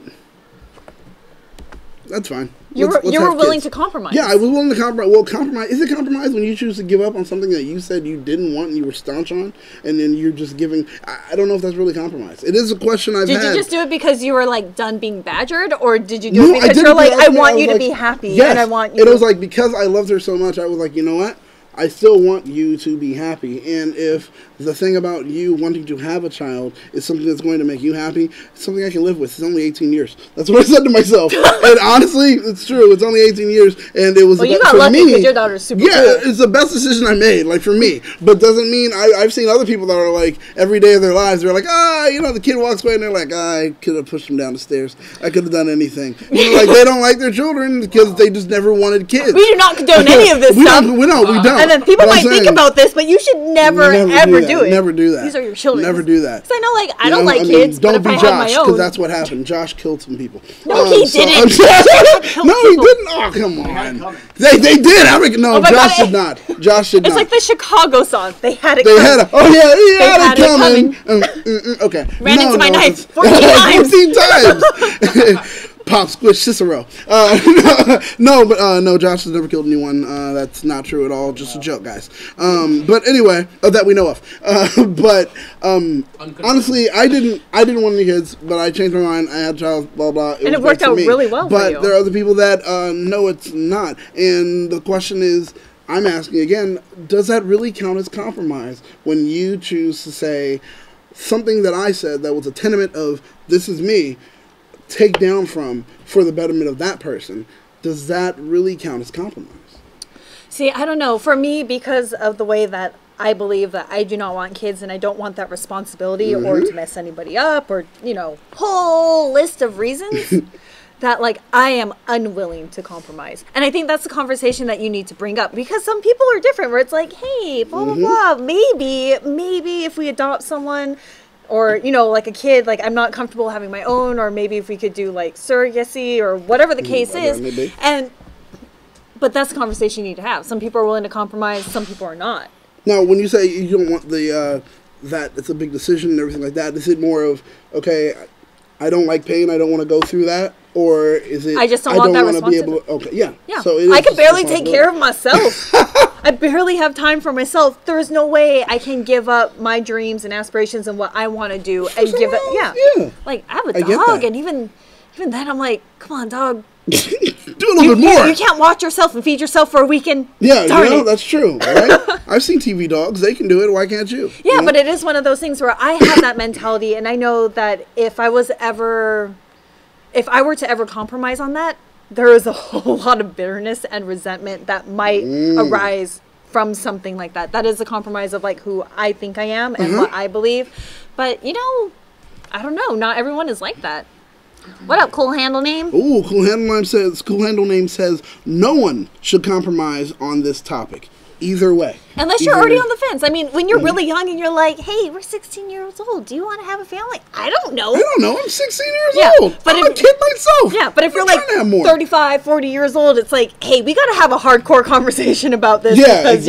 That's fine. You were willing to compromise. Yeah, I was willing to compromise. Well, compromise. Is it compromise when you choose to give up on something that you said you didn't want and you were staunch on, and then you're just giving... I don't know if that's really compromise. It is a question I've had. Did you just do it because you were, like, done being badgered? Or did you do it because you're like, I want you to be happy, and I want you... It was like, because I loved her so much, I was like, you know what? I still want you to be happy. And if the thing about you wanting to have a child is something that's going to make you happy, it's something I can live with. It's only 18 years. That's what I said to myself. And honestly, it's true. It's only 18 years. And it was, well, you got lucky because your daughter's super cool. It's the best decision I made, like, for me. But doesn't mean, I've seen other people that are like, every day of their lives, they're like, the kid walks away and they're like, I could have pushed him down the stairs. I could have done anything. Like, they don't like their children because they just never wanted kids. We do not condone any of this stuff. We don't. And then people might think about this, but you should never ever do it. Never do that. These are your children. Never do that. Because I know, I don't like kids, but if I had my own. Because that's what happened. Josh killed some people. No, he didn't. No, he didn't. Oh, come on. They did. No, Josh did not. Josh did not. It's like the Chicago song. They had it coming. He had it coming. Okay. Ran into my knife 14 times. 14 times. Pop squish Cicero. No, Josh has never killed anyone. That's not true at all. Just a joke, guys. But anyway, that we know of. But honestly, I didn't want any kids, but I changed my mind. I had a child, blah blah. And it worked out really well for you. But there are other people that no, it's not. And the question is, I'm asking again, does that really count as compromise when you choose to say something that I said that was a tenement of this is me, take down from for the betterment of that person? Does that really count as compromise? See, I don't know. For me, because of the way that I believe that I do not want kids and I don't want that responsibility or to mess anybody up or, whole list of reasons that, I am unwilling to compromise. And I think that's the conversation that you need to bring up because some people are different where it's like, hey, blah, blah, blah. Maybe if we adopt someone or, like a kid, I'm not comfortable having my own, or maybe if we could do surrogacy or whatever the case is. But that's the conversation you need to have. Some people are willing to compromise, some people are not. Now, when you say you don't want that it's a big decision and everything like that, is it more of, okay, I don't like pain, I don't want to go through that? Or is it, I just don't want that responsibility? Okay, yeah. So I can barely take care of myself. I barely have time for myself. There is no way I can give up my dreams and aspirations and what I want to do and give it. Yeah. I have a dog, and even then, I'm like, come on, dog. Do a little bit more. You can't watch yourself and feed yourself for a weekend. Yeah, that's true. Right? I've seen TV dogs. They can do it. Why can't you? Yeah, but it is one of those things where I have that mentality, and I know that if I were to ever compromise on that, there is a whole lot of bitterness and resentment that might arise from something like that. That is a compromise of who I think I am and what I believe. But, I don't know. Not everyone is like that. What up, cool handle name? Ooh, cool handle name says no one should compromise on this topic. Either way. Unless you're already on the fence. I mean, when you're really young and you're like, hey, we're 16 years old. Do you want to have a family? I don't know. I'm 16 years old. But I'm a kid myself. Yeah, but if you're 35, 40 years old, it's like, hey, we got to have a hardcore conversation about this because,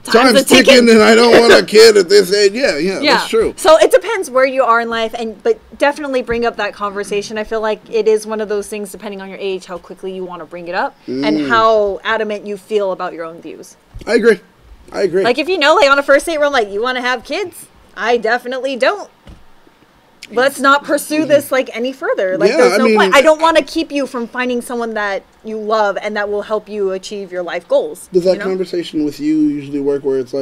time's ticking and I don't want a kid at this age. Yeah, that's true. So it depends where you are in life, but definitely bring up that conversation. I feel like it is one of those things, depending on your age, how quickly you want to bring it up and how adamant you feel about your own views. I agree. If on a first date where I'm like, you want to have kids? I definitely don't. Let's not pursue this any further. There's no point. I don't want to keep you from finding someone that you love and that will help you achieve your life goals. Does that conversation with you usually work where it's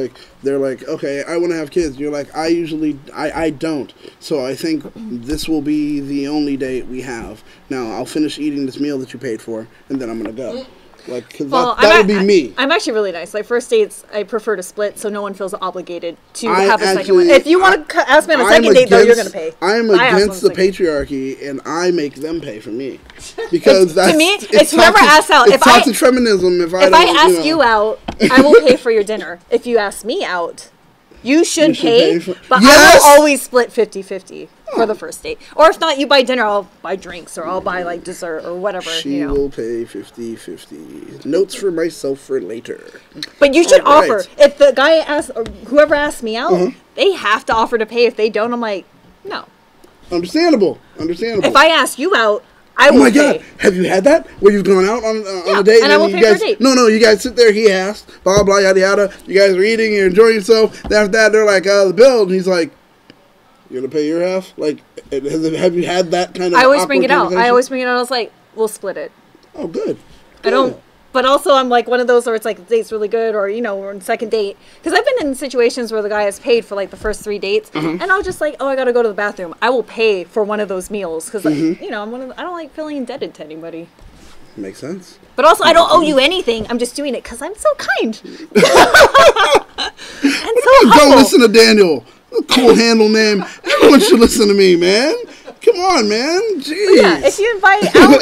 they're like, okay, I want to have kids. You're like, I don't. So I think this will be the only date we have. Now I'll finish eating this meal that you paid for and then I'm going to go. That would be me. I'm actually really nice. First dates, I prefer to split so no one feels obligated to have a second one. If you want to ask me on a second date, though, you're going to pay. I'm against the patriarchy, and I make them pay for me. Because to me, it's whoever asks out. It's toxic feminism. If I ask you out, I will pay for your dinner. If you ask me out, you should pay, but I will always split 50-50 for the first date. Or if not, you buy dinner, I'll buy drinks, or I'll buy dessert, or whatever. She will pay 50-50. Notes for myself for later. But you should offer. If the guy asks, or whoever asks me out, they have to offer to pay. If they don't, I'm like, no. Understandable. If I ask you out, I will pay. God, have you had that? Where you've gone out on a date and I will pay for a date. No, you guys sit there, he asked, blah, blah, yada, yada. You guys are eating, you're enjoying yourself. Then after that, they're like, the bill. And he's like, you're going to pay your half? Have you had that kind of I always bring it out. I was like, we'll split it. Oh, good. I don't But also, I'm like one of those where it's like the date's really good, or we're on second date. Because I've been in situations where the guy has paid for like the first 3 dates, and I'll just like, I gotta go to the bathroom. I will pay for one of those meals because I don't like feeling indebted to anybody. Makes sense. But also, I don't owe you anything. I'm just doing it because I'm so kind. And so humble. Don't listen to Daniel. Cool handle name. Everyone should listen to me, man. Come on, man. Jeez. Yeah, if you invite out,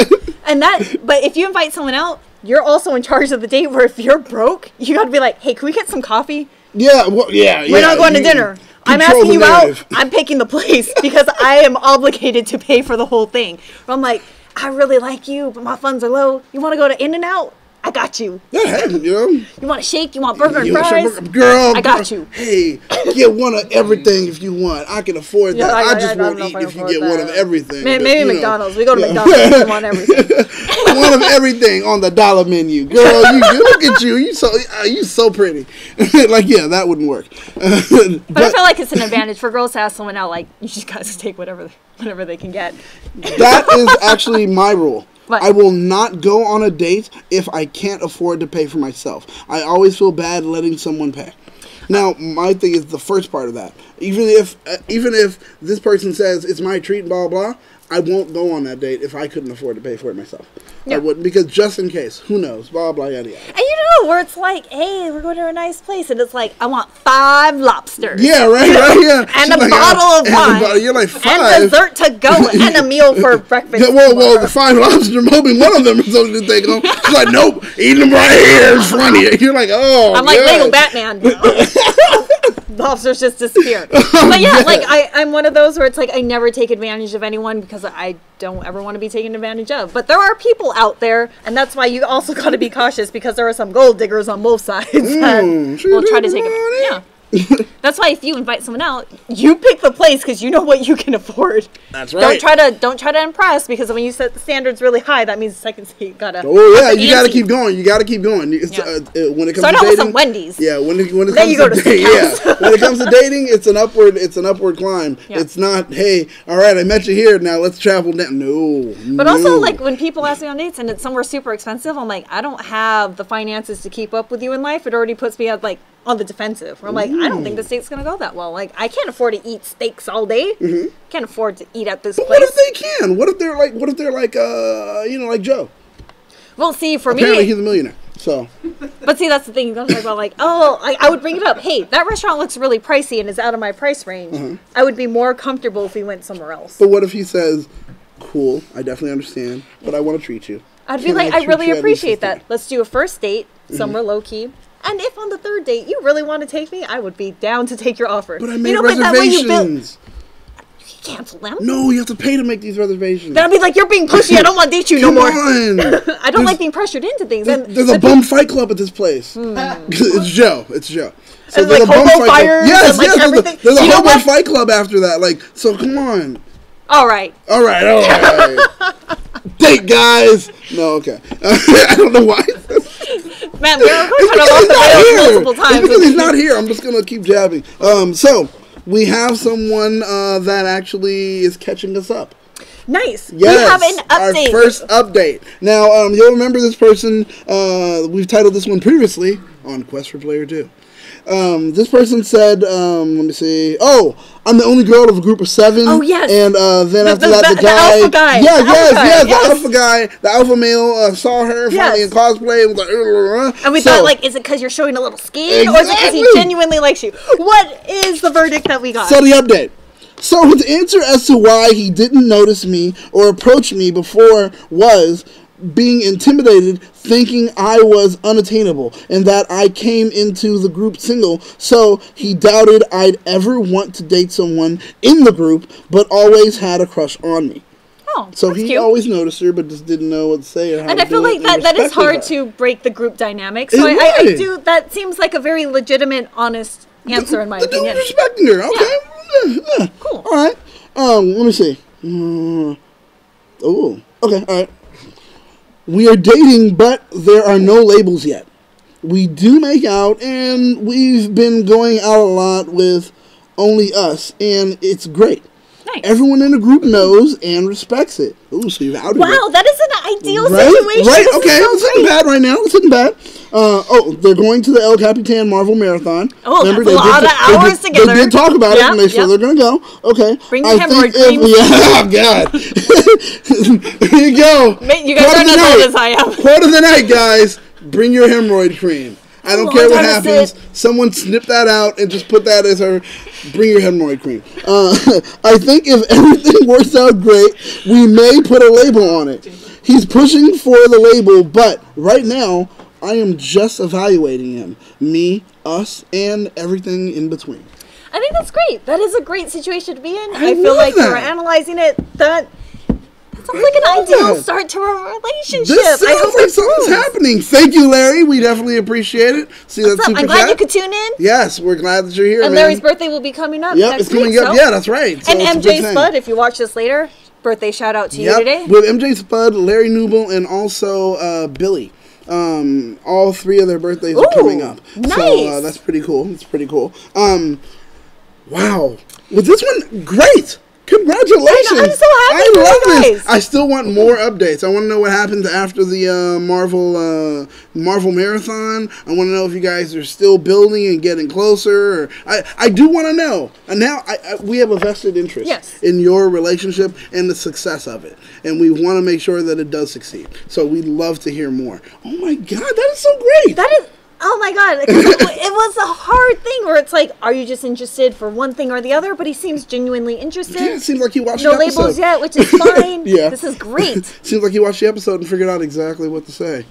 but if you invite someone out, you're also in charge of the date. Where if you're broke, you got to be like, hey, can we get some coffee? Yeah, well, yeah. We're not going to dinner. I'm asking you out. I'm picking the place because I am obligated to pay for the whole thing. I'm like, I really like you, but my funds are low. You want to go to In-N-Out? I got you. Yeah, You want a shake? You want burger and fries? Girl, I got you. Hey, get one of everything if you want. I can afford that. I just won't eat if you get one of everything. Maybe McDonald's. We go to McDonald's if you want everything. One of everything on the dollar menu. Girl, look at you. You so pretty. Like, yeah, that wouldn't work. But I feel like it's an advantage for girls to ask someone out. Like, you just guys take whatever they can get. That is actually my rule. What? I will not go on a date if I can't afford to pay for myself. I always feel bad letting someone pay. Now, my thing is the first part of that. Even if this person says it's my treat and blah, blah, blah, I won't go on that date if I couldn't afford to pay for it myself. Yeah. I wouldn't, because just in case, who knows, blah, blah, yada, yada. And where it's like, hey, we're going to a nice place, and it's like, I want 5 lobsters. Yeah, right, yeah. And a bottle of wine. You're like, 5? And dessert to go, and a meal for breakfast. Yeah, well, the 5 lobsters, I'm hoping one of them is something to take home. She's like, nope, eating them right here in front of you. You're like, oh, I'm like Lego Batman. Lobsters just disappear. But yeah, like I'm one of those where it's like I never take advantage of anyone because I don't ever want to be taken advantage of. But there are people out there, and that's why you also got to be cautious because there are some gold diggers on both sides that will try to take it. Yeah. That's why if you invite someone out, you pick the place because you know what you can afford. That's right. Don't try to impress, because when you set the standards really high, that means the second date gotta. Oh yeah, you gotta keep going. You gotta keep going. It's, when it comes Start to out dating, with some Wendy's. Yeah, when it comes then you go to to when it comes to dating, it's an upward climb. Yeah. It's not, hey, all right, I met you here, now let's travel down. No. But also, like when people ask me on dates and it's somewhere super expensive, I'm like, I don't have the finances to keep up with you in life. It already puts me at like on the defensive. Where I'm like, I don't think this date's gonna go that well. Like, I can't afford to eat steaks all day. Can't afford to eat at this place. What if they can? What if they're like like Joe? Well, see, for me, apparently he's a millionaire. So, but see, that's the thing. You gotta talk about like, I would bring it up. Hey, that restaurant looks really pricey and is out of my price range. I would be more comfortable if we went somewhere else. But what if he says, "Cool, I definitely understand, but I want to treat you." I'd be like, I really appreciate that. Let's do a first date somewhere low key. And if on the third date you really want to take me, I would be down to take your offer. But I made reservations. You cancel them? No, you have to pay to make these reservations. Then I'll be like, you're being pushy. I don't want to date you no more. Come on. I don't like being pressured into things. There's a bum fight club at this place. It's Joe. So there's like hobo fires. Yes, like yes. There's a hobo fight club after that. Like, so come on. All right. Date, guys. No, okay. I don't know why. Man, we're kind of off the rails multiple times. Because he's not here. I'm just going to keep jabbing. So, we have someone that actually is catching us up. Nice. Yes, we have an update. Our first update. Now, you'll remember this person. We've titled this one previously on Quest for Player 2. This person said, let me see. Oh, I'm the only girl of a group of 7. Oh, yes. And then after that, the guy. The alpha guy. The alpha guy. The alpha male saw her finally in cosplay and was like, and we thought, like, is it because you're showing a little skin? Exactly. Or is it because he genuinely likes you? What is the verdict that we got? So the update. So his answer as to why he didn't notice me or approach me before was being intimidated, thinking I was unattainable, and that I came into the group single, so he doubted I'd ever want to date someone in the group, but always had a crush on me. Oh, so he always noticed her, but just didn't know what to say or how to do it. And I feel like that is hard to break the group dynamic, so I do, that seems like a very legitimate, honest answer in my opinion. Respecting her, okay. Yeah. Cool. Alright, let me see. Okay, alright. We are dating, but there are no labels yet. We do make out, and we've been going out a lot with only us, and it's great. Nice. Everyone in the group knows and respects it. Ooh, so you've outed it. Wow, that isn't. ideal situation. Right? This Okay, is so it's sitting bad right now. It's sitting bad. They're going to the El Capitan Marvel Marathon. Oh, remember, that's a lot of hours together. They did talk about it and they said they're going to go. Okay. Bring your hemorrhoid cream. Yeah, God. Here you go. You guys aren't as old as I am. Quote of the night, guys. Bring your hemorrhoid cream. I don't care what happens. Someone snip that out and just put that as her. Bring your hemorrhoid cream. I think if everything works out great, we may put a label on it. He's pushing for the label, but right now, I am just evaluating him. Me, us, and everything in between. I think that's great. That is a great situation to be in. I feel like you're analyzing it. That sounds like an ideal start to a relationship. This sounds like something's happening. Thank you, Larry. We definitely appreciate it. See that super I'm glad you could tune in. Yes, we're glad that you're here, and Larry's birthday will be coming up next it's coming week, up. Yeah, that's right. So and MJ Spud, if you watch this later, birthday shout out to you today. With MJ Spud, Larry Newble, and also Billy. All three of their birthdays are coming up. Nice. So that's pretty cool. It's pretty cool. Wow. Was this one great? Congratulations! I'm so happy. I love this. I still want more updates. I want to know what happens after the Marvel Marathon. I want to know if you guys are still building and getting closer. I do want to know. And now we have a vested interest in your relationship and the success of it, and we want to make sure that it does succeed. So we'd love to hear more. Oh my God, that is so great! That is. Oh my God, it was a hard thing where it's like, are you just interested for one thing or the other? But he seems genuinely interested. Yeah, it seems like he watched the episode. No labels yet, which is fine. This is great. Seems like he watched the episode and figured out exactly what to say.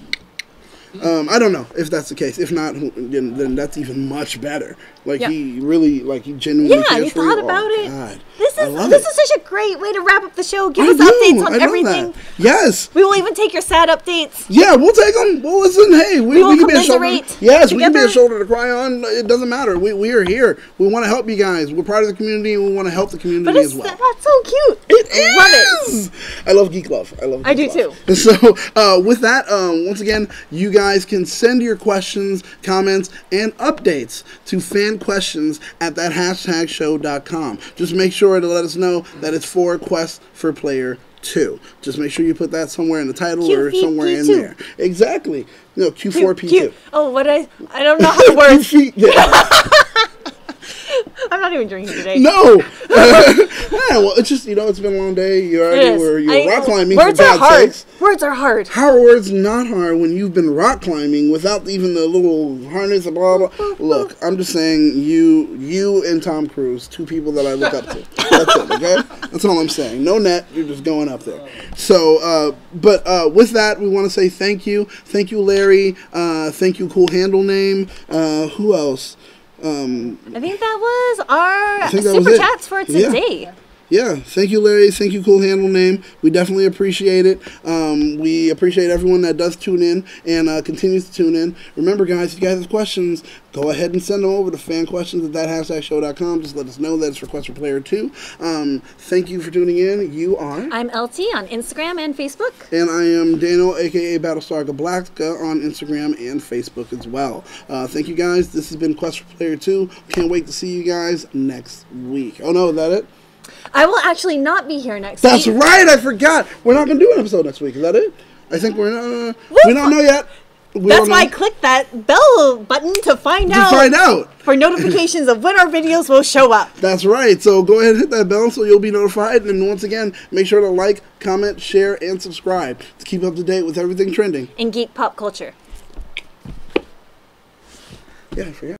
I don't know if that's the case. If not, then that's even much better. Like he really, he genuinely cares he for thought you. about it. God. This is such a great way to wrap up the show. Give us updates on everything. Yes. We will even take your sad updates. Yeah, we'll take them. We'll listen. Hey, we can be a shoulder. Yes, we can be a shoulder to cry on. It doesn't matter. We are here. We want to help you guys. We're part of the community, and we want to help the community as well. That's so cute. I love it. I love Geek Love. I do too. So with that, once again, you guys can send your questions, comments, and updates to FanQuestions at @show.com. Just make sure to let us know that it's for Quest for Player 2. Just make sure you put that somewhere in the title or somewhere in there. Exactly. No, Q4P2. Oh, I don't know how to word. I'm not even drinking today. No. Well, it's just, it's been a long day. You already rock climbing. Words are hard. Words are hard. How are words not hard when you've been rock climbing without even the little harness and blah, blah, blah? Look, I'm just saying you and Tom Cruise, two people that I look up to. That's it, okay? That's all I'm saying. No net. You're just going up there. So, but with that, we want to say thank you. Thank you, Larry. Thank you, Cool Handle Name. Who else? I think that was our super chats for today. Yeah, thank you, Larry. Thank you, Cool Handle Name. We definitely appreciate it. We appreciate everyone that does tune in and continues to tune in. Remember, guys, if you guys have questions, go ahead and send them over to FanQuestions at #show.com. Just let us know that it's Request for Player 2. Thank you for tuning in. You are? I'm Elle Tea on Instagram and Facebook. And I am Daniel, a.k.a. Battlestar Galactica, on Instagram and Facebook as well. Thank you, guys. This has been Quest for Player 2. Can't wait to see you guys next week. Oh, no, is that it? I will actually not be here next week. That's right, I forgot. We're not going to do an episode next week. Is that it? I think we don't know yet. That's why I clicked that bell button to find out. For notifications of when our videos will show up. That's right. So go ahead and hit that bell so you'll be notified. And once again, make sure to like, comment, share, and subscribe to keep up to date with everything trending in geek pop culture. Yeah, I forgot.